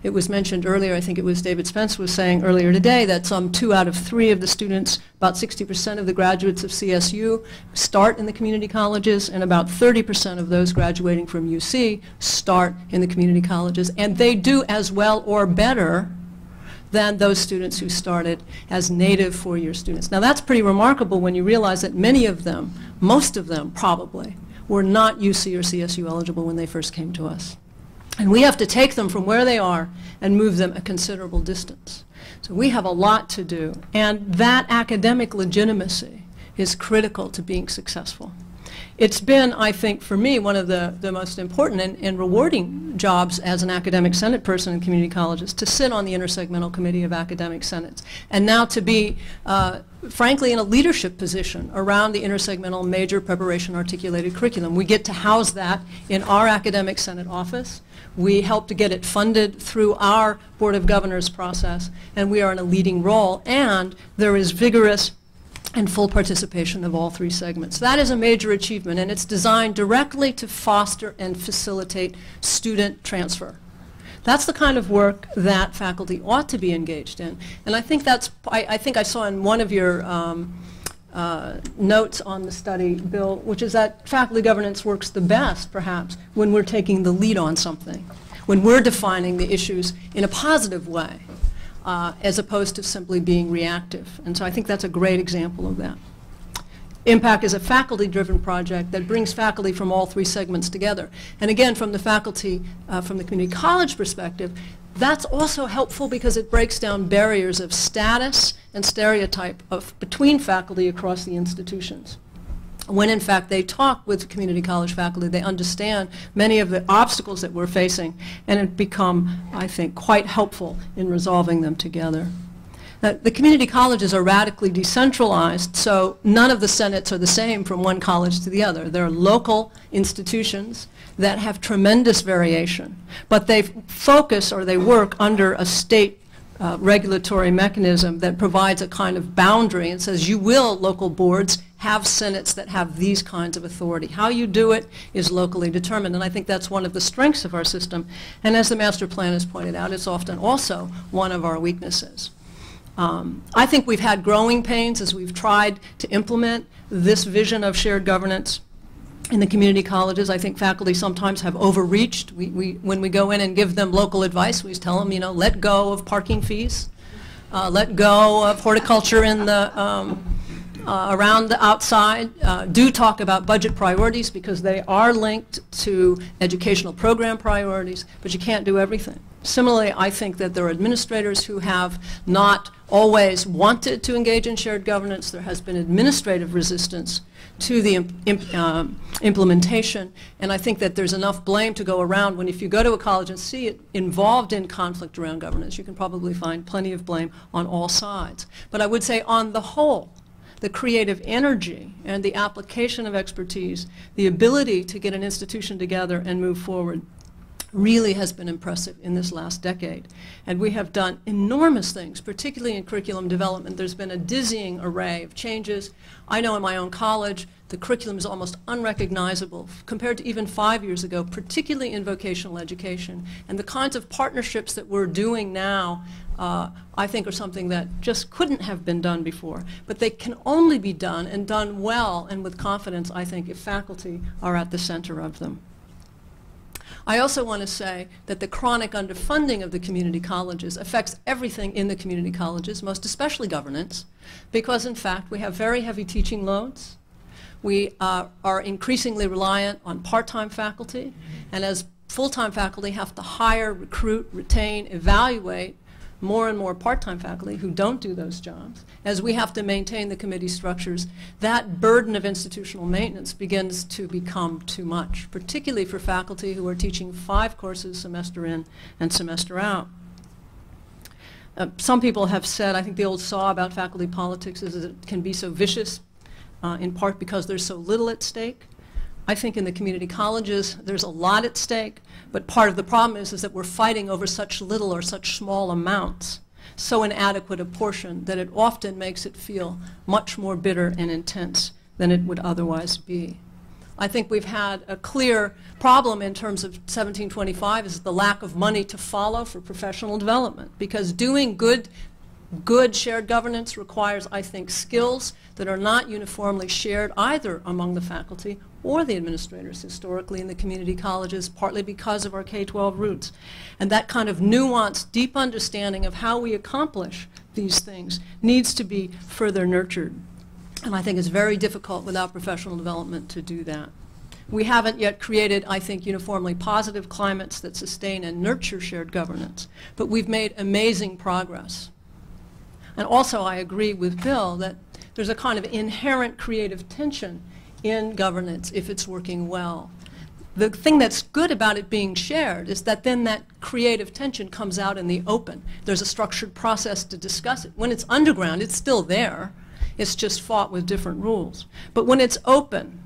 it was mentioned earlier, I think it was David Spence was saying earlier today that some 2 out of 3 of the students, about 60% of the graduates of CSU start in the community colleges, and about 30% of those graduating from UC start in the community colleges, and they do as well or better than those students who started as native four-year students. Now that's pretty remarkable when you realize that many of them, most of them probably, were not UC or CSU eligible when they first came to us. And we have to take them from where they are and move them a considerable distance. So we have a lot to do, and that academic legitimacy is critical to being successful. It's been, I think, for me, one of the most important and rewarding jobs as an academic senate person in community colleges to sit on the Intersegmental Committee of Academic Senates, and now to be, frankly, in a leadership position around the Intersegmental Major Preparation Articulated Curriculum. We get to house that in our Academic Senate office. We help to get it funded through our Board of Governors process, and we are in a leading role, and there is vigorous and full participation of all 3 segments. That is a major achievement, and it's designed directly to foster and facilitate student transfer. That's the kind of work that faculty ought to be engaged in. And I think that's, I think I saw in one of your notes on the study, Bill, which is that faculty governance works the best, perhaps, when we're taking the lead on something, when we're defining the issues in a positive way, as opposed to simply being reactive. And so I think that's a great example of that. Impact is a faculty-driven project that brings faculty from all three segments together. And again, from the faculty, from the community college perspective, that's also helpful because it breaks down barriers of status and stereotype between faculty across the institutions. When in fact they talk with community college faculty, they understand many of the obstacles that we're facing, and it become, I think, quite helpful in resolving them together. The community colleges are radically decentralized, so none of the senates are the same from one college to the other. They're local institutions that have tremendous variation, but they focus or they work under a state regulatory mechanism that provides a kind of boundary and says you will, local boards, have senates that have these kinds of authority. How you do it is locally determined, and I think that's one of the strengths of our system. And as the master plan has pointed out, it's often also one of our weaknesses. I think we've had growing pains as we've tried to implement this vision of shared governance in the community colleges. I think faculty sometimes have overreached. When we go in and give them local advice, we tell them, you know, let go of parking fees, let go of horticulture in the around the outside. Do talk about budget priorities because they are linked to educational program priorities, but you can't do everything. Similarly, I think that there are administrators who have not always wanted to engage in shared governance. There has been administrative resistance to the implementation, and I think that there's enough blame to go around when if you go to a college and see it involved in conflict around governance, you can probably find plenty of blame on all sides. But I would say on the whole, the creative energy and the application of expertise, the ability to get an institution together and move forward really has been impressive in this last decade. And we have done enormous things, particularly in curriculum development. There's been a dizzying array of changes. I know in my own college, the curriculum is almost unrecognizable compared to even 5 years ago, particularly in vocational education. And the kinds of partnerships that we're doing now, I think are something that just couldn't have been done before. But they can only be done and done well and with confidence, I think, if faculty are at the center of them. I also want to say that the chronic underfunding of the community colleges affects everything in the community colleges, most especially governance, because in fact we have very heavy teaching loads. We are increasingly reliant on part-time faculty, and as full-time faculty have to hire, recruit, retain, evaluate more and more part-time faculty who don't do those jobs, as we have to maintain the committee structures, that burden of institutional maintenance begins to become too much, particularly for faculty who are teaching 5 courses semester in and semester out. Some people have said, I think the old saw about faculty politics is that it can be so vicious, in part because there's so little at stake. I think in the community colleges there's a lot at stake, but part of the problem is that we're fighting over such little or such small amounts, so inadequate a portion that it often makes it feel much more bitter and intense than it would otherwise be. I think we've had a clear problem in terms of 1725 is the lack of money to follow for professional development, because doing good shared governance requires, I think, skills that are not uniformly shared either among the faculty or the administrators historically in the community colleges, partly because of our K-12 roots. And that kind of nuanced, deep understanding of how we accomplish these things needs to be further nurtured. And I think it's very difficult without professional development to do that. We haven't yet created, I think, uniformly positive climates that sustain and nurture shared governance, but we've made amazing progress. And also I agree with Bill that there's a kind of inherent creative tension in governance if it's working well. The thing that's good about it being shared is that then that creative tension comes out in the open. There's a structured process to discuss it. When it's underground, it's still there. It's just fought with different rules. But when it's open,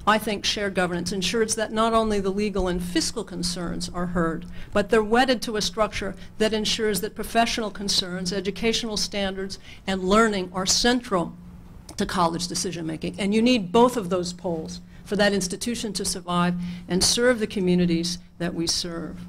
I think shared governance ensures that not only the legal and fiscal concerns are heard, but they're wedded to a structure that ensures that professional concerns, educational standards, and learning are central to college decision-making. And you need both of those poles for that institution to survive and serve the communities that we serve.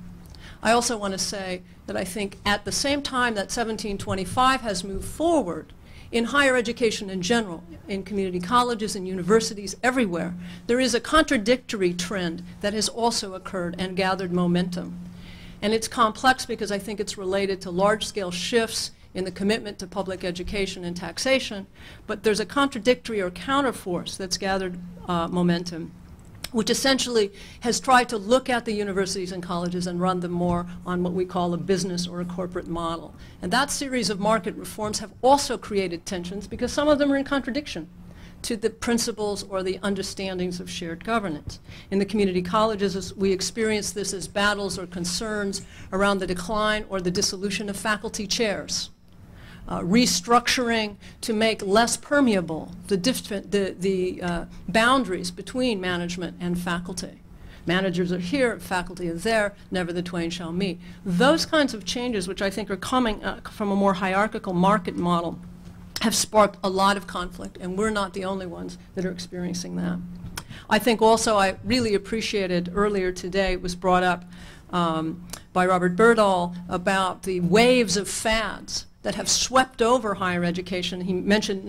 I also want to say that I think at the same time that 1725 has moved forward in higher education in general, in community colleges and universities everywhere, there is a contradictory trend that has also occurred and gathered momentum. And it's complex because I think it's related to large-scale shifts in the commitment to public education and taxation, but there's a contradictory or counterforce that's gathered momentum, which essentially has tried to look at the universities and colleges and run them more on what we call a business or a corporate model. And that series of market reforms have also created tensions because some of them are in contradiction to the principles or the understandings of shared governance. In the community colleges, we experience this as battles or concerns around the decline or the dissolution of faculty chairs. Restructuring to make less permeable the boundaries between management and faculty. Managers are here, faculty is there, never the twain shall meet. Those kinds of changes, which I think are coming from a more hierarchical market model, have sparked a lot of conflict, and we're not the only ones that are experiencing that. I think also I really appreciated earlier today, it was brought up by Robert Berdahl about the waves of fads that have swept over higher education. He mentioned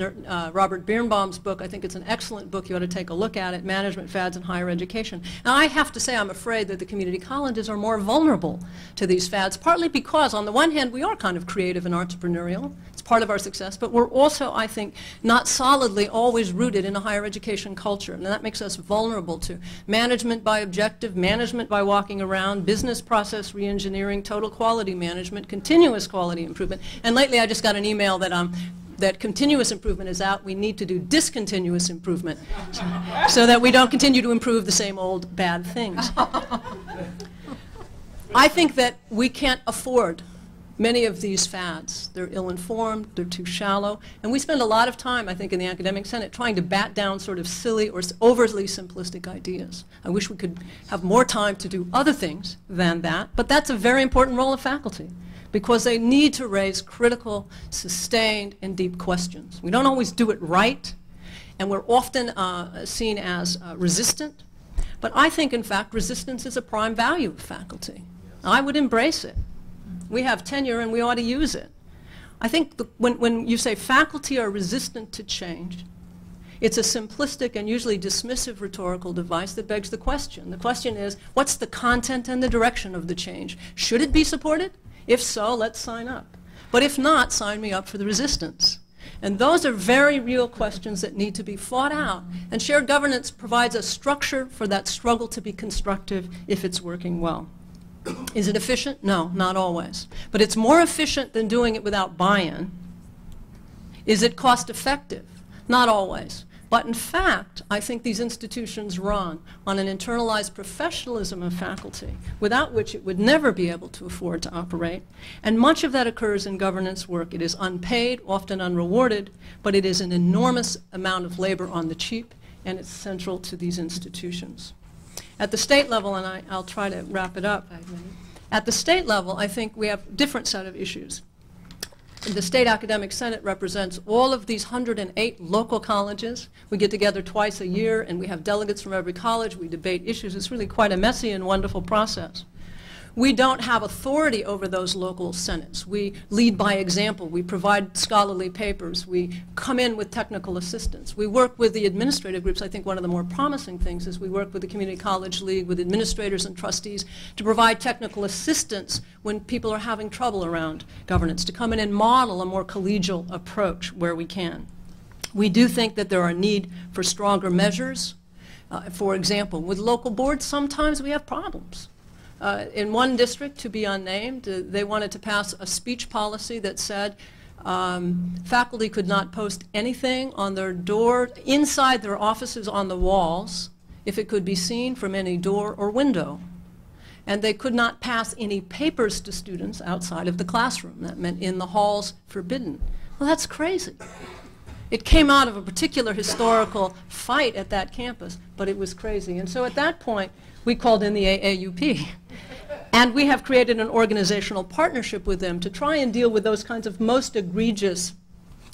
Robert Birnbaum's book. I think it's an excellent book. You ought to take a look at it, Management Fads in Higher Education. And I have to say I'm afraid that the community colleges are more vulnerable to these fads, partly because on the one hand we are kind of creative and entrepreneurial. It's part of our success, but we're also, I think, not solidly always rooted in a higher education culture. And that makes us vulnerable to management by objective, management by walking around, business process reengineering, total quality management, continuous quality improvement. And lately I just got an email that that continuous improvement is out. We need to do discontinuous improvement so that we don't continue to improve the same old bad things. I think that we can't afford many of these fads. They're ill-informed, they're too shallow, and we spend a lot of time, I think, in the academic senate trying to bat down sort of silly or overly simplistic ideas. I wish we could have more time to do other things than that, but that's a very important role of faculty, because they need to raise critical, sustained, and deep questions. We don't always do it right, and we're often seen as resistant, but I think, in fact, resistance is a prime value of faculty. I would embrace it. We have tenure and we ought to use it. I think when you say faculty are resistant to change, it's a simplistic and usually dismissive rhetorical device that begs the question. The question is, what's the content and the direction of the change? Should it be supported? If so, let's sign up. But if not, sign me up for the resistance. And those are very real questions that need to be fought out. And shared governance provides a structure for that struggle to be constructive if it's working well. Is it efficient? No, not always. But it's more efficient than doing it without buy-in. Is it cost effective? Not always. But in fact, I think these institutions run on an internalized professionalism of faculty, without which it would never be able to afford to operate. And much of that occurs in governance work. It is unpaid, often unrewarded, but it is an enormous amount of labor on the cheap, and it's central to these institutions. At the state level, and I'll try to wrap it up, at the state level, I think we have a different set of issues. The State Academic Senate represents all of these 108 local colleges. We get together twice a year, and we have delegates from every college. We debate issues. It's really quite a messy and wonderful process. We don't have authority over those local senates. We lead by example. We provide scholarly papers. We come in with technical assistance. We work with the administrative groups. I think one of the more promising things is we work with the Community College League, with administrators and trustees to provide technical assistance when people are having trouble around governance, to come in and model a more collegial approach where we can. We do think that there are need for stronger measures. For example, with local boards, sometimes we have problems. In one district, to be unnamed, they wanted to pass a speech policy that said faculty could not post anything on their door, inside their offices on the walls, if it could be seen from any door or window. And they could not pass any papers to students outside of the classroom. That meant in the halls, forbidden. Well, that's crazy. It came out of a particular historical fight at that campus, but it was crazy. And so at that point, we called in the AAUP. And we have created an organizational partnership with them to try and deal with those kinds of most egregious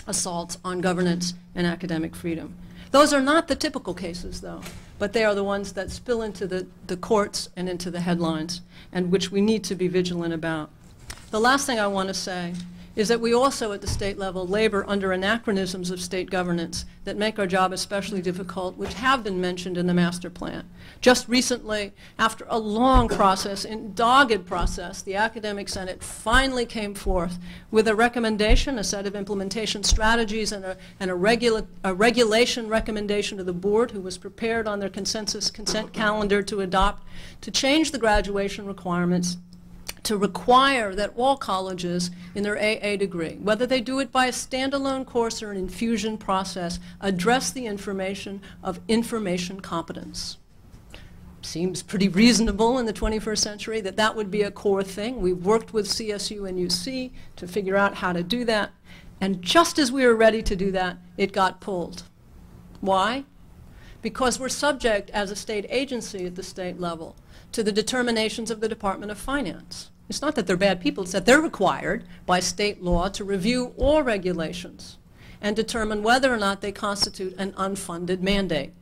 assaults on governance and academic freedom. Those are not the typical cases, though, but they are the ones that spill into the courts and into the headlines, and which we need to be vigilant about. The last thing I want to say is that we also at the state level labor under anachronisms of state governance that make our job especially difficult, which have been mentioned in the master plan. Just recently, after a long process, in dogged process, the Academic Senate finally came forth with a recommendation, a set of implementation strategies, and a regulation recommendation to the board, who was prepared on their consensus consent calendar to adopt, to change the graduation requirements to require that all colleges in their AA degree, whether they do it by a standalone course or an infusion process, address the information of information competence. Seems pretty reasonable in the 21st century that that would be a core thing. We've worked with CSU and UC to figure out how to do that, and just as we were ready to do that, it got pulled. Why? Because we're subject as a state agency at the state level to the determinations of the Department of Finance. It's not that they're bad people, it's that they're required by state law to review all regulations and determine whether or not they constitute an unfunded mandate.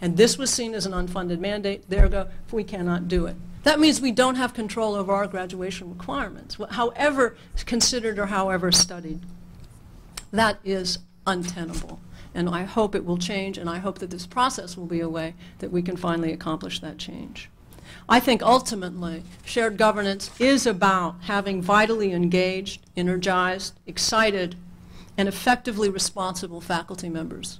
And this was seen as an unfunded mandate. Ergo, we cannot do it. That means we don't have control over our graduation requirements, however considered or however studied. That is untenable. And I hope it will change, and I hope that this process will be a way that we can finally accomplish that change. I think ultimately shared governance is about having vitally engaged, energized, excited, and effectively responsible faculty members.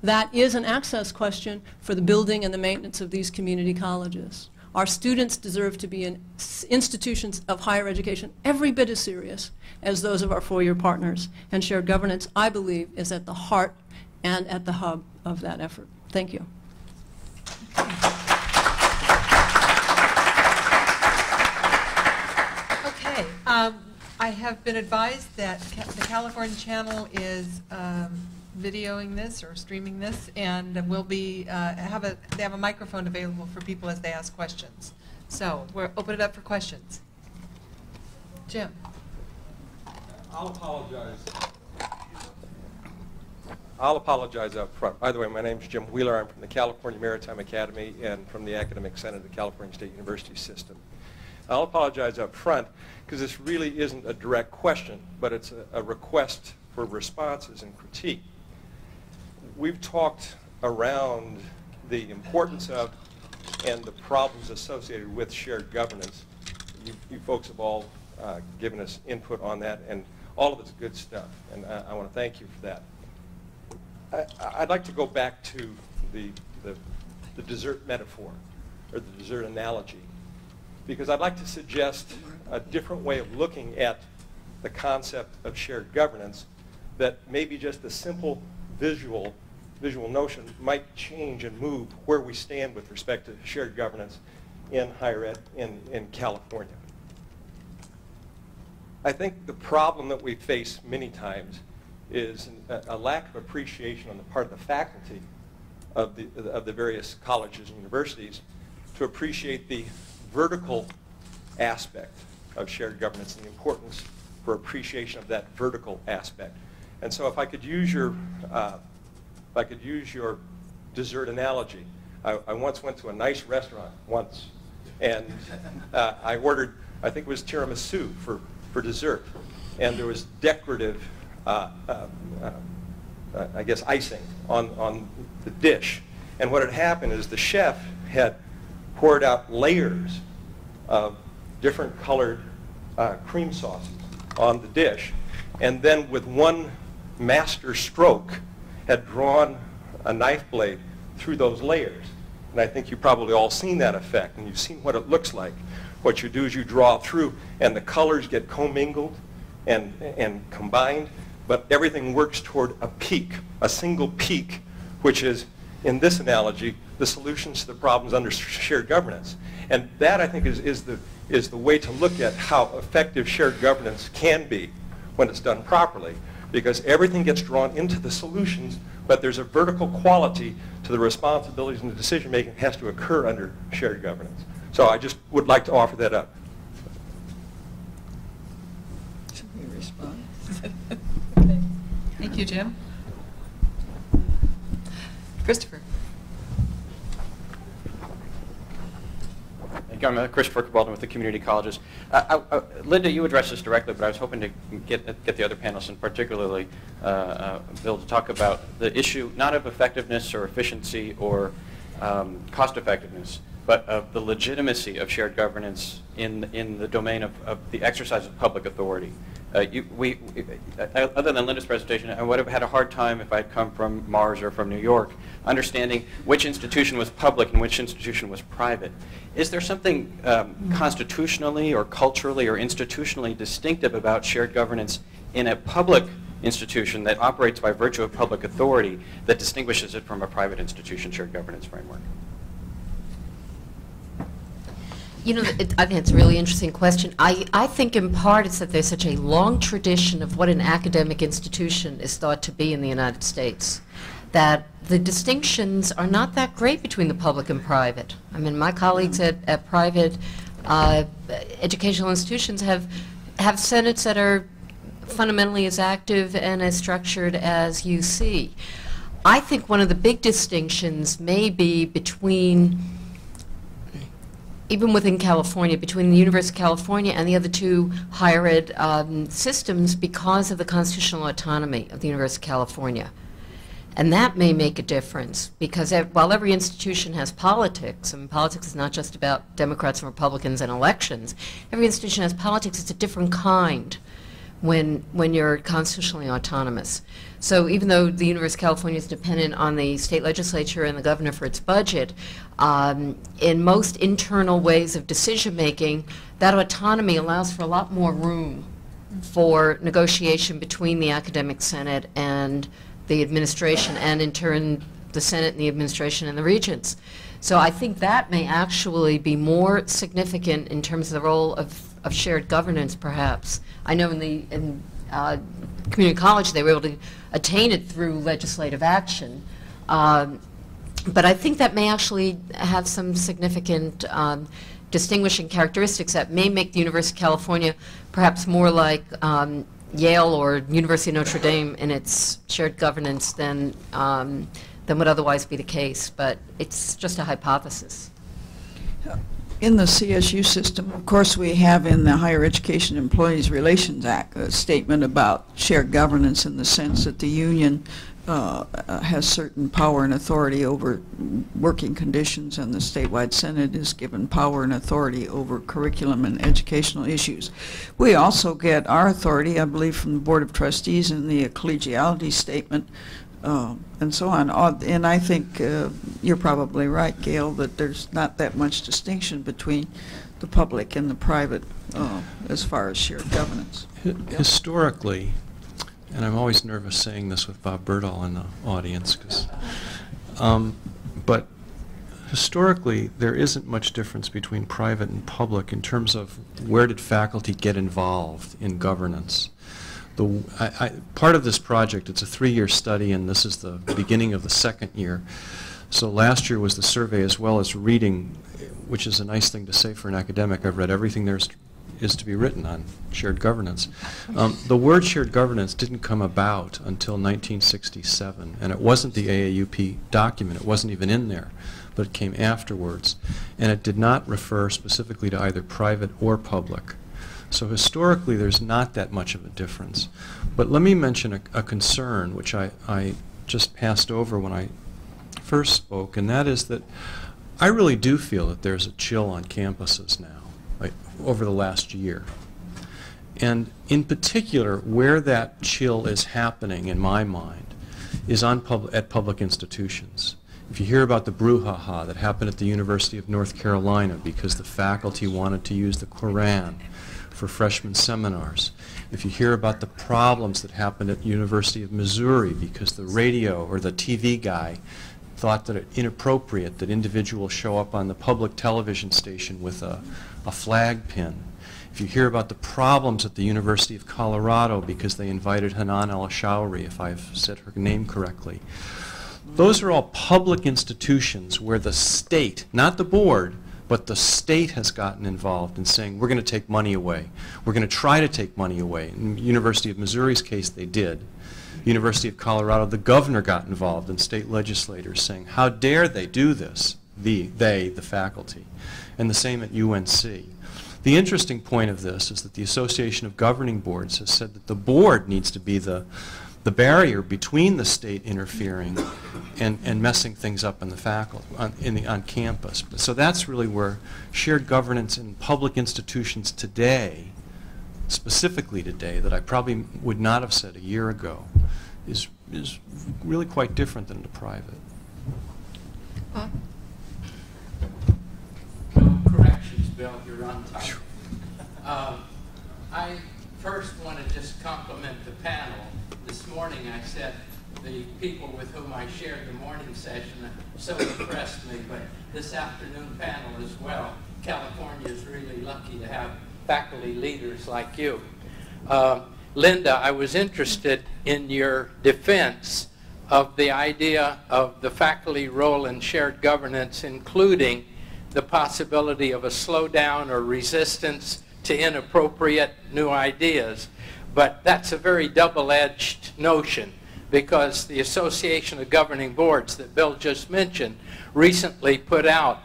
That is an access question for the building and the maintenance of these community colleges. Our students deserve to be in institutions of higher education every bit as serious as those of our four-year partners. And shared governance, I believe, is at the heart and at the hub of that effort. Thank you. Okay. I have been advised that the California channel is videoing this or streaming this, and will be they have a microphone available for people as they ask questions. So we'll open it up for questions. Jim. I'll apologize up front. By the way, my name is Jim Wheeler. I'm from the California Maritime Academy and from the Academic Senate of the California State University System. I'll apologize up front because this really isn't a direct question, but it's a request for responses and critique. We've talked around the importance of and the problems associated with shared governance. You folks have all given us input on that, and all of it's good stuff, and I want to thank you for that. I'd like to go back to the dessert metaphor, or the dessert analogy, because I'd like to suggest a different way of looking at the concept of shared governance that maybe just a simple visual notion might change and move where we stand with respect to shared governance in higher ed in California. I think the problem that we face many times is a lack of appreciation on the part of the faculty of the various colleges and universities to appreciate the vertical aspect of shared governance and the importance for appreciation of that vertical aspect. And so if I could use your dessert analogy, I once went to a nice restaurant once, and I ordered, I think it was tiramisu for dessert, and there was decorative I guess icing on the dish. And what had happened is the chef had poured out layers of different colored cream sauces on the dish, and then with one master stroke had drawn a knife blade through those layers. And I think you've probably all seen that effect, and you've seen what it looks like. What you do is you draw through, and the colors get commingled and combined, but everything works toward a peak, a single peak, which is, in this analogy, the solutions to the problems under shared governance. And that, I think, is the way to look at how effective shared governance can be when it's done properly, because everything gets drawn into the solutions, but there's a vertical quality to the responsibilities and the decision-making that has to occur under shared governance. So I just would like to offer that up. Should we respond? Thank you, Jim. Christopher. Thank I'm Christopher Cabaldon with the community colleges. Linda, you addressed this directly, but I was hoping to get the other panelists, and particularly Bill, to talk about the issue not of effectiveness or efficiency or cost effectiveness, but of the legitimacy of shared governance in the domain of the exercise of public authority. Other than Linda's presentation, I would have had a hard time if I'd come from Mars or from New York, understanding which institution was public and which institution was private. Is there something constitutionally or culturally or institutionally distinctive about shared governance in a public institution that operates by virtue of public authority that distinguishes it from a private institution shared governance framework? You know, I think it's a really interesting question. I think in part it's that there's such a long tradition of what an academic institution is thought to be in the United States, that the distinctions are not that great between the public and private. I mean, my colleagues at private educational institutions have senates that are fundamentally as active and as structured as UC. I think one of the big distinctions may be between, even within California, between the University of California and the other two higher ed systems because of the constitutional autonomy of the University of California. And that may make a difference because while every institution has politics, and politics is not just about Democrats and Republicans and elections, every institution has politics. It's a different kind when you're constitutionally autonomous. So even though the University of California is dependent on the state legislature and the governor for its budget, in most internal ways of decision making, that autonomy allows for a lot more room for negotiation between the academic senate and the administration, and in turn the Senate and the administration and the regents. So I think that may actually be more significant in terms of the role of shared governance, perhaps. I know in community college they were able to attain it through legislative action, but I think that may actually have some significant distinguishing characteristics that may make the University of California perhaps more like Yale or University of Notre Dame in its shared governance than would otherwise be the case, but it's just a hypothesis. In the CSU system, of course, we have in the Higher Education Employees Relations Act a statement about shared governance in the sense that the union has certain power and authority over working conditions, and the statewide senate is given power and authority over curriculum and educational issues. We also get our authority, I believe, from the Board of Trustees in the collegiality statement, and so on. And I think you're probably right, Gail, that there's not that much distinction between the public and the private as far as shared governance. Historically, and I'm always nervous saying this with Bob Berdahl in the audience, but historically there isn't much difference between private and public in terms of where did faculty get involved in governance. Part of this project, it's a 3-year study, and this is the beginning of the 2nd year. So last year was the survey as well as reading, which is a nice thing to say for an academic. I've read everything there is to be written on shared governance. The word shared governance didn't come about until 1967, and it wasn't the AAUP document. It wasn't even in there, but it came afterwards. And it did not refer specifically to either private or public. So historically, there's not that much of a difference. But let me mention a concern, which I just passed over when I first spoke, and that is that I really do feel that there's a chill on campuses now, like over the last year. And in particular, where that chill is happening, in my mind, is at public institutions. If you hear about the brouhaha that happened at the University of North Carolina because the faculty wanted to use the Quran for freshman seminars, if you hear about the problems that happened at University of Missouri because the radio or the TV guy thought that it's inappropriate that individuals show up on the public television station with a flag pin. If you hear about the problems at the University of Colorado because they invited Hanan El-Ashawri, if I've said her name correctly, those are all public institutions where the state, not the board, but the state has gotten involved in saying, we're going to take money away. We're going to try to take money away. In the University of Missouri's case, they did. University of Colorado, the governor got involved, and state legislators saying, how dare they do this? the faculty, and the same at UNC. The interesting point of this is that the Association of Governing Boards has said that the board needs to be the barrier between the state interfering and messing things up in the faculty, on campus. So that's really where shared governance in public institutions today, specifically today, that I probably would not have said a year ago, is really quite different than the private. No corrections, Bill, you're on time. I first want to just compliment the panel. This morning I said the people with whom I shared the morning session so impressed me, but this afternoon panel as well. California is really lucky to have faculty leaders like you. Linda, I was interested in your defense of the idea of the faculty role in shared governance, including the possibility of a slowdown or resistance to inappropriate new ideas. But that's a very double-edged notion, because the Association of Governing Boards that Bill just mentioned recently put out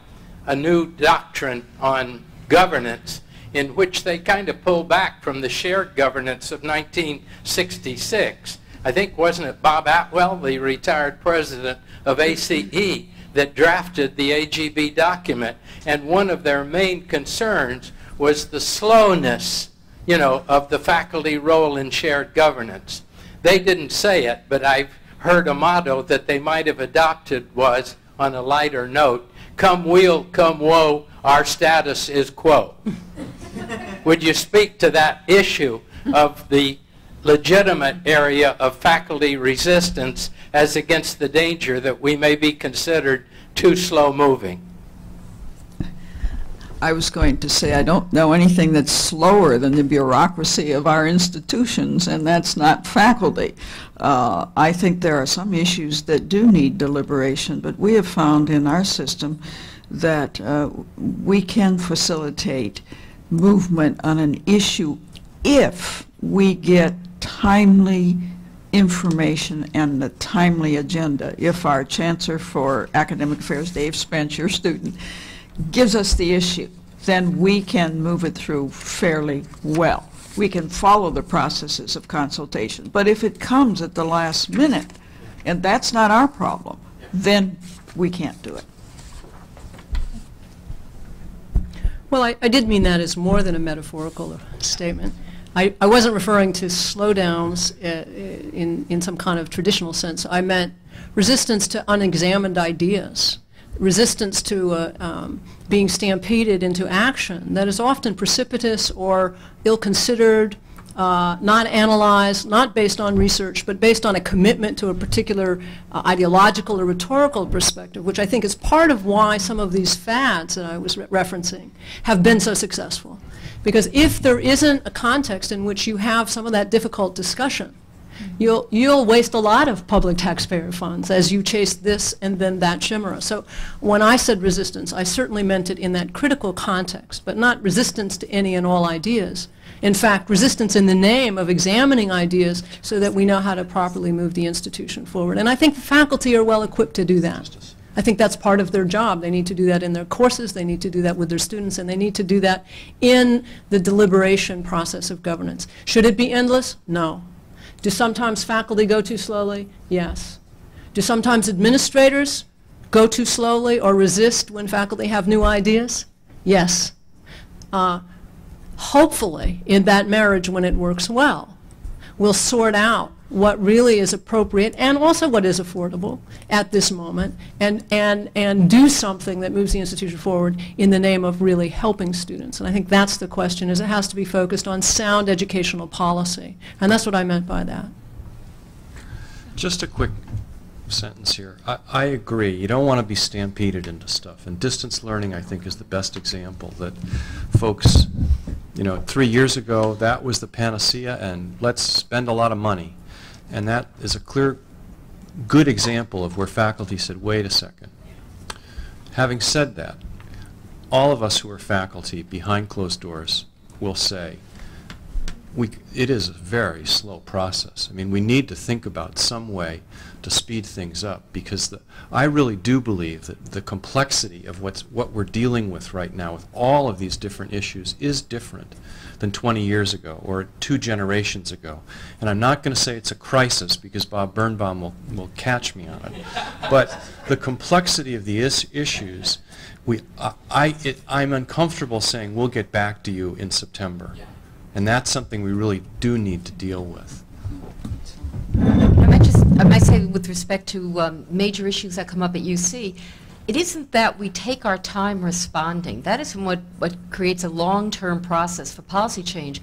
a new doctrine on governance in which they kind of pull back from the shared governance of 1966. I think, wasn't it Bob Atwell, the retired president of ACE, that drafted the AGB document? And one of their main concerns was the slowness, of the faculty role in shared governance. They didn't say it, but I've heard a motto that they might have adopted was, on a lighter note, come weal, come woe, our status is quo. Would you speak to that issue of the legitimate area of faculty resistance as against the danger that we may be considered too slow moving? I was going to say I don't know anything that's slower than the bureaucracy of our institutions, and that's not faculty. I think there are some issues that do need deliberation, but we have found in our system that we can facilitate movement on an issue if we get timely information and a timely agenda. If our Chancellor for Academic Affairs, Dave Spence, your student, gives us the issue, then we can move it through fairly well. We can follow the processes of consultation. But if it comes at the last minute, and that's not our problem, then we can't do it. Well, I did mean that as more than a metaphorical statement. I wasn't referring to slowdowns in some kind of traditional sense. I meant resistance to unexamined ideas, resistance to being stampeded into action that is often precipitous or ill-considered, not analyzed, not based on research, but based on a commitment to a particular ideological or rhetorical perspective, which I think is part of why some of these fads that I was referencing have been so successful. Because if there isn't a context in which you have some of that difficult discussion, you'll waste a lot of public taxpayer funds as you chase this and then that chimera. So when I said resistance, I certainly meant it in that critical context, but not resistance to any and all ideas. In fact, resistance in the name of examining ideas so that we know how to properly move the institution forward. And I think the faculty are well equipped to do that. I think that's part of their job. They need to do that in their courses, they need to do that with their students, and they need to do that in the deliberation process of governance. Should it be endless? No. Do sometimes faculty go too slowly? Yes. Do sometimes administrators go too slowly or resist when faculty have new ideas? Yes. Hopefully, in that marriage, when it works well, we'll sort out what really is appropriate and also what is affordable at this moment, and do something that moves the institution forward in the name of really helping students. And I think that's the question, is it has to be focused on sound educational policy. And that's what I meant by that. Just a quick sentence here. I agree. You don't want to be stampeded into stuff. And distance learning, I think, is the best example that folks, 3 years ago, that was the panacea, and let's spend a lot of money. And that is a clear, good example of where faculty said, wait a second. Having said that, all of us who are faculty behind closed doors will say, it is a very slow process. I mean, we need to think about some way to speed things up, because I really do believe that the complexity of what we're dealing with right now with all of these different issues is different than 20 years ago or 2 generations ago. And I'm not going to say it's a crisis, because Bob Birnbaum will catch me on it. But the complexity of the issues, I'm uncomfortable saying we'll get back to you in September. And that's something we really do need to deal with. I might say, with respect to major issues that come up at UC, it isn't that we take our time responding. That isn't what creates a long-term process for policy change.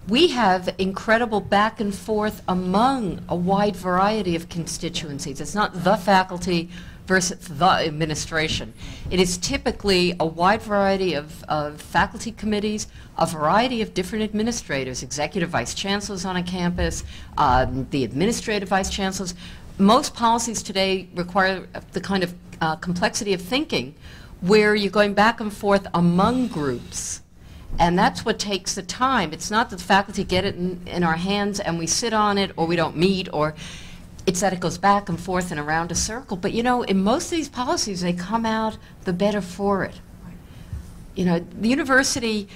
We have incredible back and forth among a wide variety of constituencies. It's not the faculty versus the administration. It is typically a wide variety of faculty committees, a variety of different administrators, executive vice chancellors on a campus, the administrative vice chancellors. Most policies today require the kind of complexity of thinking where you're going back and forth among groups. And that's what takes the time. It's not that the faculty get it in our hands and we sit on it, or we don't meet, or it's that it goes back and forth and around a circle. But, you know, in most of these policies, they come out the better for it. You know, the university,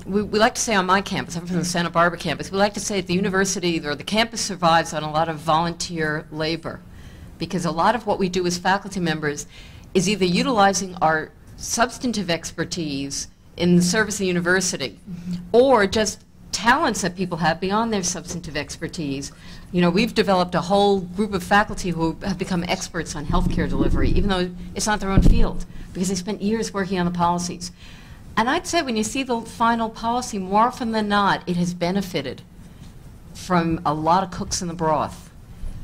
we like to say on my campus, I'm from the Santa Barbara campus, we like to say that the university or the campus survives on a lot of volunteer labor, because a lot of what we do as faculty members is either utilizing our substantive expertise in the service of the university, or just talents that people have beyond their substantive expertise. You know, we've developed a whole group of faculty who have become experts on healthcare delivery, even though it's not their own field, because they spent years working on the policies. And I'd say when you see the final policy, more often than not, it has benefited from a lot of cooks in the broth.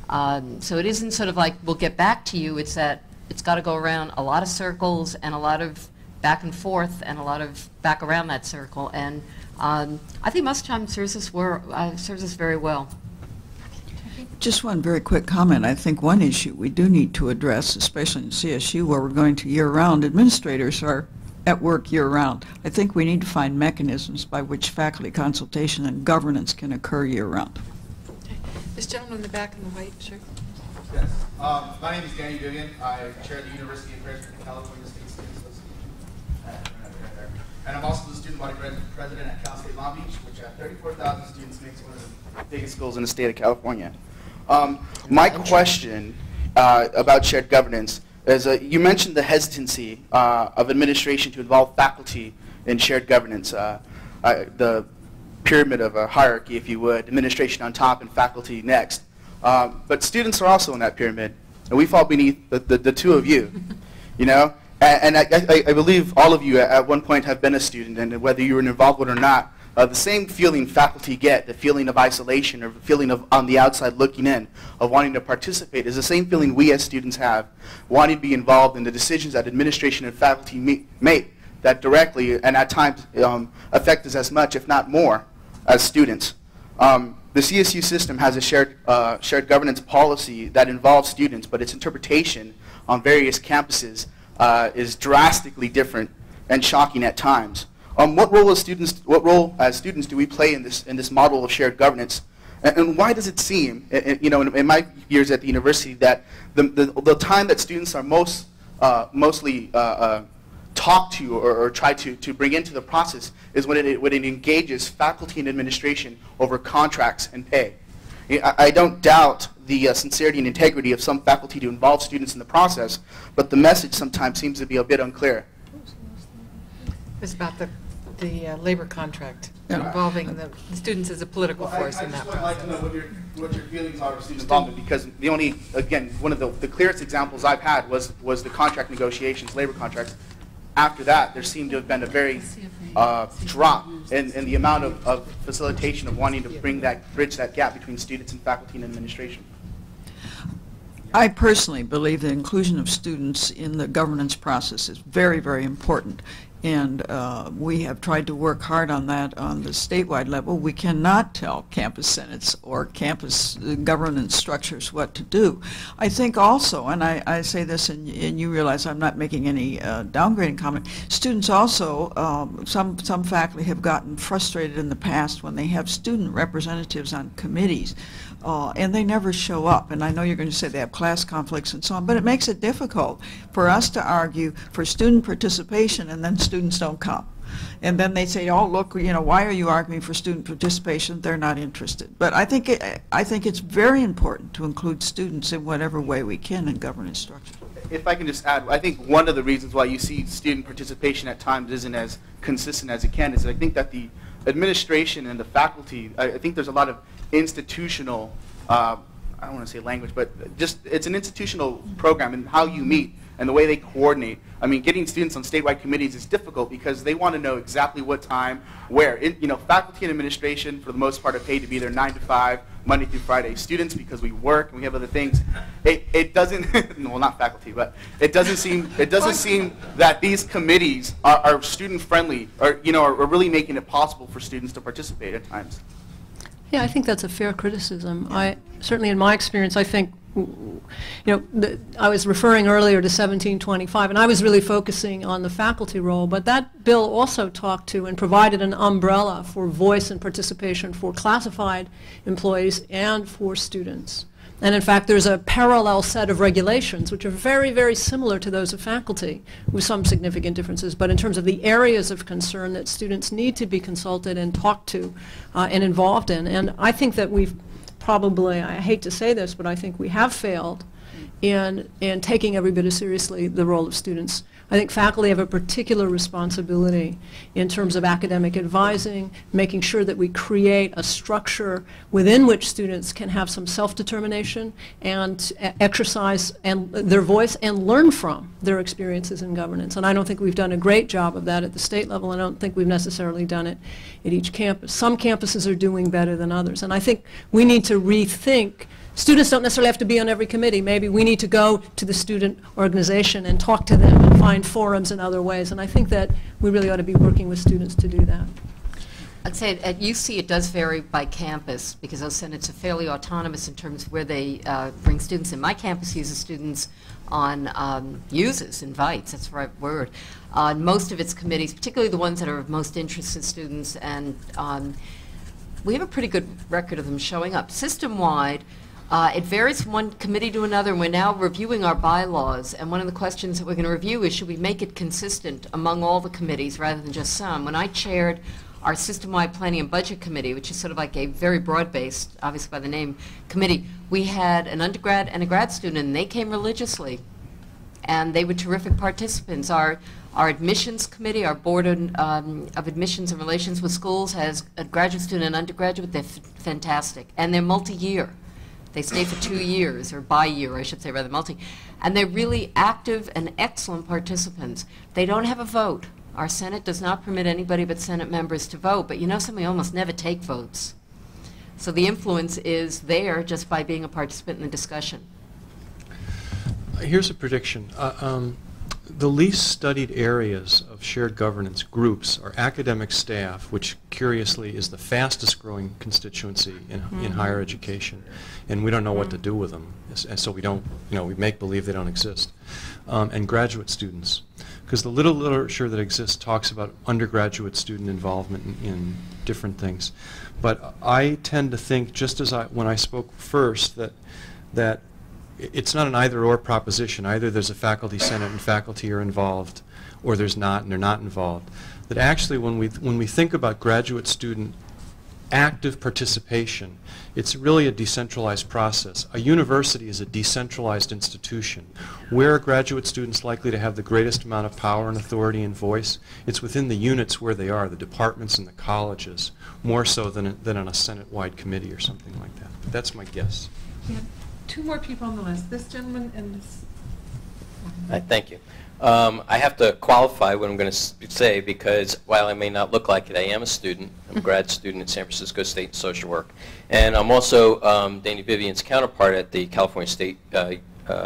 So it isn't sort of like, we'll get back to you, it's that it's got to go around a lot of circles and a lot of back and forth and a lot of back around that circle. And I think most of the time serves us very well. Just one very quick comment. I think one issue we do need to address, especially in CSU where we're going to year-round, administrators are at work year-round. I think we need to find mechanisms by which faculty consultation and governance can occur year-round. This gentleman in the back in the white shirt. Yes. My name is Danny Vivian. I chair the University of California State Students Association. And I'm also the student body president at Cal State Long Beach, which at 34,000 students makes one of the biggest schools in the state of California. My question about shared governance is, you mentioned the hesitancy of administration to involve faculty in shared governance, the pyramid of a hierarchy, if you would, administration on top and faculty next. But students are also in that pyramid, and we fall beneath the two of you, you know? And I believe all of you at one point have been a student, and whether you were involved with it or not, the same feeling faculty get, the feeling of isolation or the feeling of on the outside looking in, of wanting to participate, is the same feeling we as students have, wanting to be involved in the decisions that administration and faculty make that directly and at times affect us as much, if not more, as students. The CSU system has a shared governance policy that involves students, but its interpretation on various campuses is drastically different and shocking at times. What role as students do we play in this model of shared governance, and why does it seem, you know, in my years at the university, that the time that students are mostly talked to or try to bring into the process is when it engages faculty and administration over contracts and pay? I don't doubt the sincerity and integrity of some faculty to involve students in the process, but the message sometimes seems to be a bit unclear. It's about the labor contract involving the students as a political force in that process. I'd like to know what your feelings are of student involvement, because the only, again, one of the clearest examples I've had was the contract negotiations, labor contracts. After that, there seemed to have been a very drop in the amount of facilitation of wanting to bridge that gap between students and faculty and administration. I personally believe the inclusion of students in the governance process is very, very important. And we have tried to work hard on that on the statewide level. We cannot tell campus senates or campus governance structures what to do. I think also, and I say this, and you realize I'm not making any downgrading comment, students also, some faculty have gotten frustrated in the past when they have student representatives on committees, and they never show up. And I know you're going to say they have class conflicts and so on, but it makes it difficult for us to argue for student participation and then students don't come. And then they say, oh, look, you know, why are you arguing for student participation? They're not interested. But I think it's very important to include students in whatever way we can in governance structure. If I can just add, I think one of the reasons why you see student participation at times isn't as consistent as it can is I think that the administration and the faculty, I think there's a lot of institutional, I don't want to say language, but just it's an institutional program and how you meet and the way they coordinate. I mean, getting students on statewide committees is difficult because they want to know exactly what time, where. You know, faculty and administration, for the most part, are paid to be there 9 to 5, Monday through Friday. Students, because we work and we have other things, it doesn't. Well, not faculty, but it doesn't seem that these committees are student friendly, or are really making it possible for students to participate at times. Yeah, I think that's a fair criticism. Certainly in my experience, I think, I was referring earlier to 1725, and I was really focusing on the faculty role, but that bill also talked to and provided an umbrella for voice and participation for classified employees and for students. And in fact, there's a parallel set of regulations which are very, very similar to those of faculty, with some significant differences, but in terms of the areas of concern that students need to be consulted and talked to and involved in. And I think that we've probably, I hate to say this, but I think we have failed in taking every bit as seriously the role of students. I think faculty have a particular responsibility in terms of academic advising, making sure that we create a structure within which students can have some self-determination and exercise their voice and learn from their experiences in governance. And I don't think we've done a great job of that at the state level. I don't think we've necessarily done it at each campus. Some campuses are doing better than others. And I think we need to rethink. Students don't necessarily have to be on every committee. Maybe we need to go to the student organization and talk to them and find forums in other ways. And I think that we really ought to be working with students to do that. I'd say at UC it does vary by campus because those senates are fairly autonomous in terms of where they bring students in. My campus uses students on, invites, that's the right word, on most of its committees, particularly the ones that are of most interest to students. And we have a pretty good record of them showing up. System-wide, it varies from one committee to another, and we're now reviewing our bylaws, and one of the questions that we're going to review is should we make it consistent among all the committees rather than just some. When I chaired our system-wide planning and budget committee, which is sort of like a very broad-based, obviously by the name, committee, we had an undergrad and a grad student, and they came religiously, and they were terrific participants. Our admissions committee, our board of admissions and relations with schools, has a graduate student and undergraduate. They're fantastic, and they're multi-year. They stay for 2 years, or bi-year, I should say, rather multi. And they're really active and excellent participants. They don't have a vote. Our Senate does not permit anybody but Senate members to vote, but you know something, we almost never take votes. So the influence is there just by being a participant in the discussion. Here's a prediction. The least studied areas of shared governance groups are academic staff, which curiously is the fastest growing constituency in higher education, and we don't know what to do with them, and so we don't, we make believe they don't exist, and graduate students, because the little literature that exists talks about undergraduate student involvement in different things, but I tend to think, just as when I spoke first, that it's not an either-or proposition. Either there's a faculty senate and faculty are involved, or there's not and they're not involved. That actually when we think about graduate student active participation, it's really a decentralized process. A university is a decentralized institution. Where are graduate students likely to have the greatest amount of power and authority and voice? It's within the units where they are, the departments and the colleges, more so than on a Senate-wide committee or something like that. That's my guess. Yeah. 2 more people on the list. This gentleman and this. Thank you. I have to qualify what I'm going to say because while I may not look like it, I am a student. I'm a grad student at San Francisco State in social work. And I'm also Danny Vivian's counterpart at the California State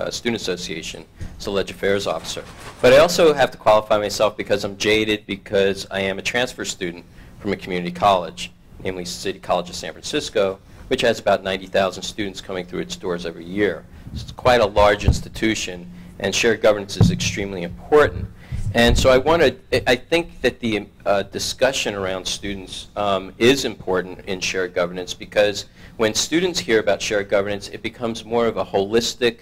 Student Association. as a Ledge Affairs Officer. But I also have to qualify myself because I'm jaded, because I am a transfer student from a community college, namely City College of San Francisco, which has about 90,000 students coming through its doors every year. So it's quite a large institution, and shared governance is extremely important. And so I think that the discussion around students is important in shared governance, because when students hear about shared governance, it becomes more of a holistic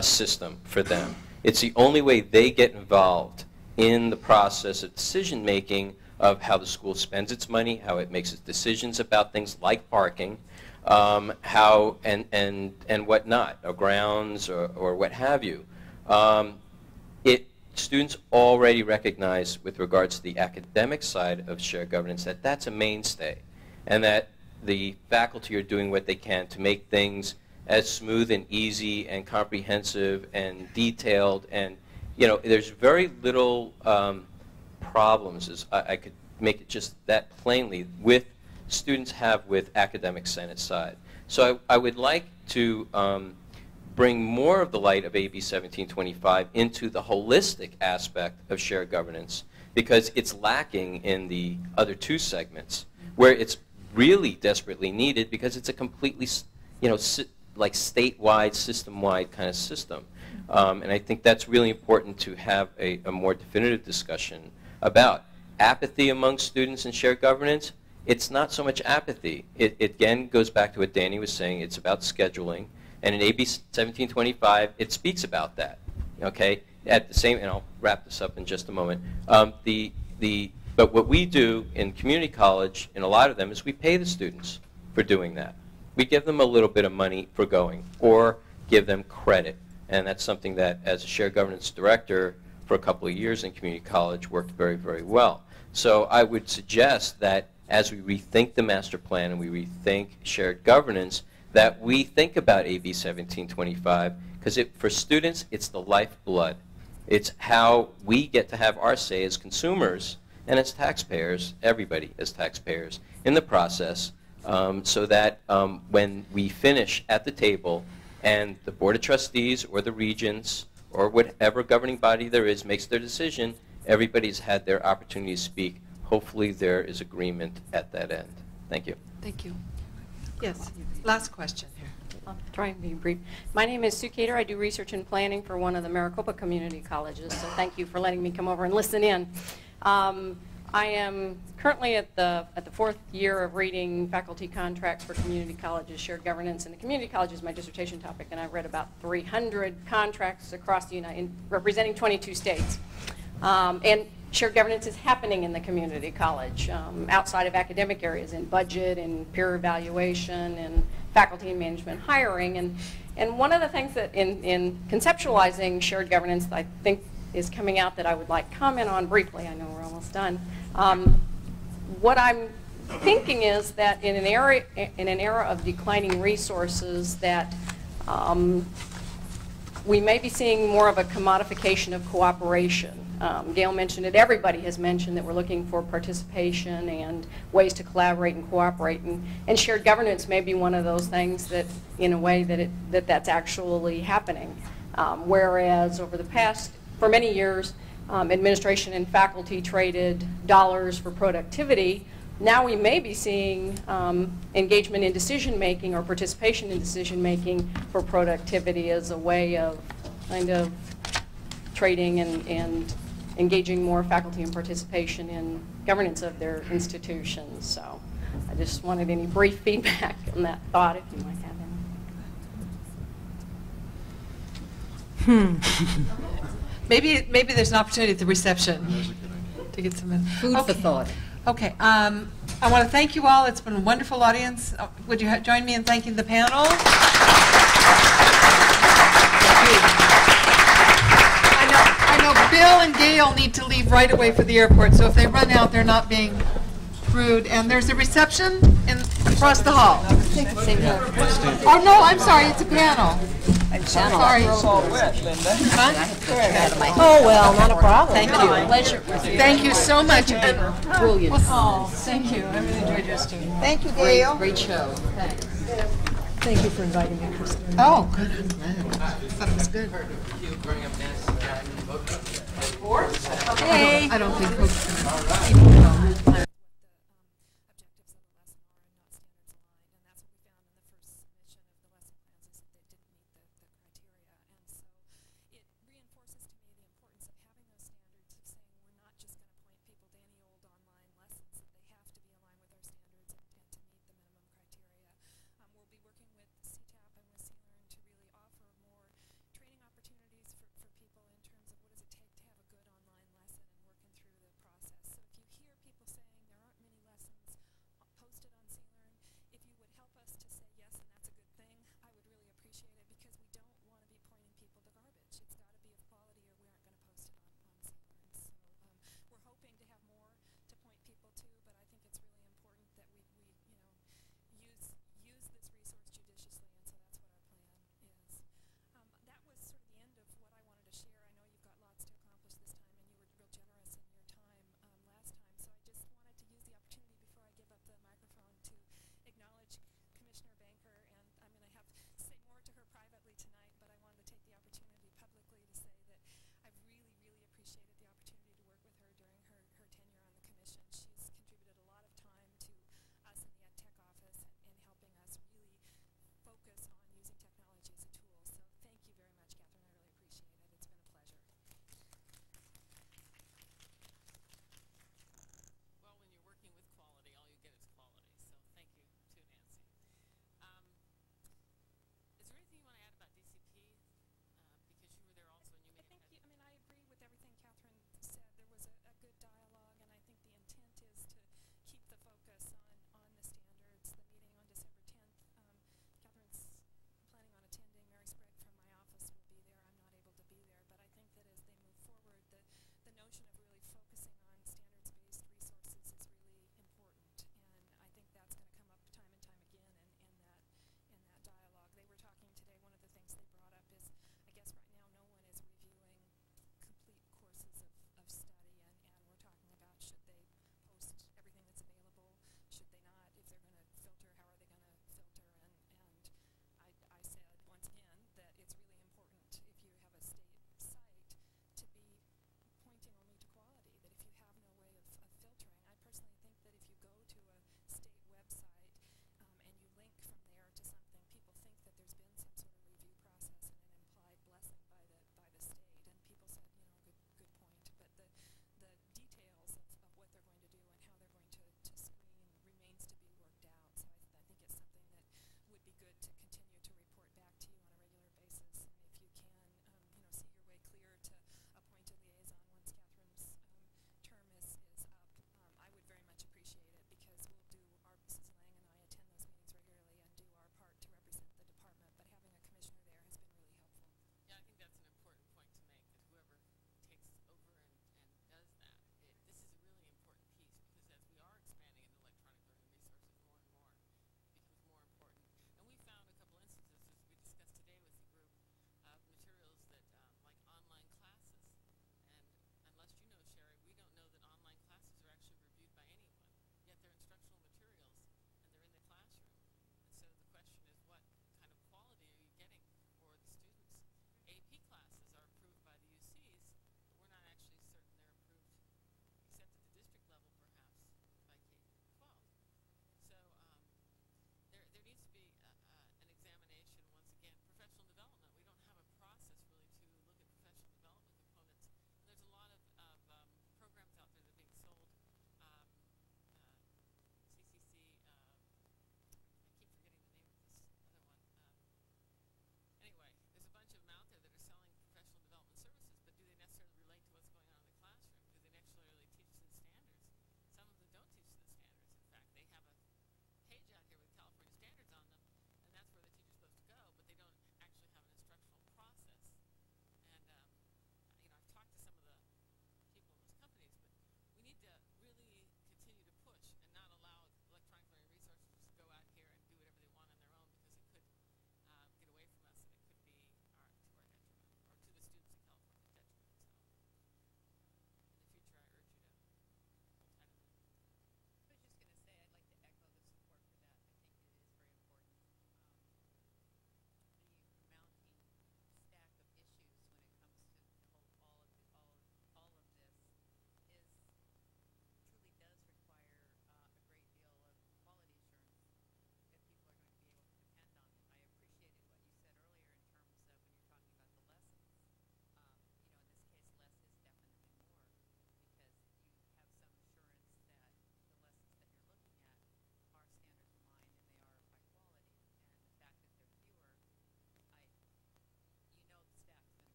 system for them. It's the only way they get involved in the process of decision making of how the school spends its money, how it makes its decisions about things like parking, how and whatnot, or grounds or what have you. Students already recognize, with regards to the academic side of shared governance, that that's a mainstay, and that the faculty are doing what they can to make things as smooth and easy and comprehensive and detailed, and there's very little problems, as I could make it just that plainly, with students have with academic senate side. So I would like to bring more of the light of AB 1725 into the holistic aspect of shared governance, because it's lacking in the other two segments, where it's really desperately needed, because it's a completely, like statewide, system-wide kind of system. And I think that's really important to have a more definitive discussion about. Apathy among students in shared governance, it's not so much apathy. It again goes back to what Danny was saying. It's about scheduling. And in AB 1725, it speaks about that. Okay. At the same, and I'll wrap this up in just a moment. But what we do in community college, in a lot of them, is we pay the students for doing that. We give them a little bit of money for going, or give them credit. And that's something that, as a shared governance director for a couple of years in community college, worked very, very well. So I would suggest that as we rethink the master plan and we rethink shared governance, that we think about AB 1725, because for students, it's the lifeblood. It's how we get to have our say as consumers and as taxpayers, everybody as taxpayers, in the process, so that when we finish at the table and the Board of Trustees or the regents or whatever governing body there is makes their decision, everybody's had their opportunity to speak. Hopefully there is agreement at that end. Thank you. Thank you. Yes, last question here. I'll try and be brief. My name is Sue Cater. I do research and planning for one of the Maricopa community colleges, so thank you for letting me come over and listen in. I am currently at the fourth year of reading faculty contracts for community colleges, shared governance, and the community college is my dissertation topic, and I've read about 300 contracts across the representing 22 states. And shared governance is happening in the community college, outside of academic areas, in budget, in peer evaluation, and faculty and management hiring. And one of the things that in conceptualizing shared governance that I think is coming out that I would like to comment on briefly, I know we're almost done, what I'm thinking is that in an era of declining resources, that we may be seeing more of a commodification of cooperation. Gail mentioned it, everybody has mentioned that we're looking for participation and ways to collaborate and cooperate, and shared governance may be one of those things that, in a way, that's actually happening. Whereas over the past, for many years, administration and faculty traded dollars for productivity. Now we may be seeing engagement in decision making or participation in decision making for productivity as a way of kind of trading and engaging more faculty and participation in governance of their institutions. So I just wanted any brief feedback on that thought, if you might have any. Maybe there's an opportunity at the reception to get some Food for thought. Okay. I want to thank you all. It's been a wonderful audience. Would you join me in thanking the panel? I know Bill and Gail need to leave right away for the airport, so if they run out, they're not being rude. And there's a reception across the hall. Oh, no, I'm sorry. It's a panel. I'm sorry. Oh, well, not a problem. Thank you. Pleasure. Thank you so much. Brilliant. Oh, thank you. I really enjoyed your student. Thank you, Gail. Great show. Thanks. Thank you for inviting me, Kristen. Oh, good. I'm glad. I thought it was good. You bring up Nancy. Hey. I don't think folks.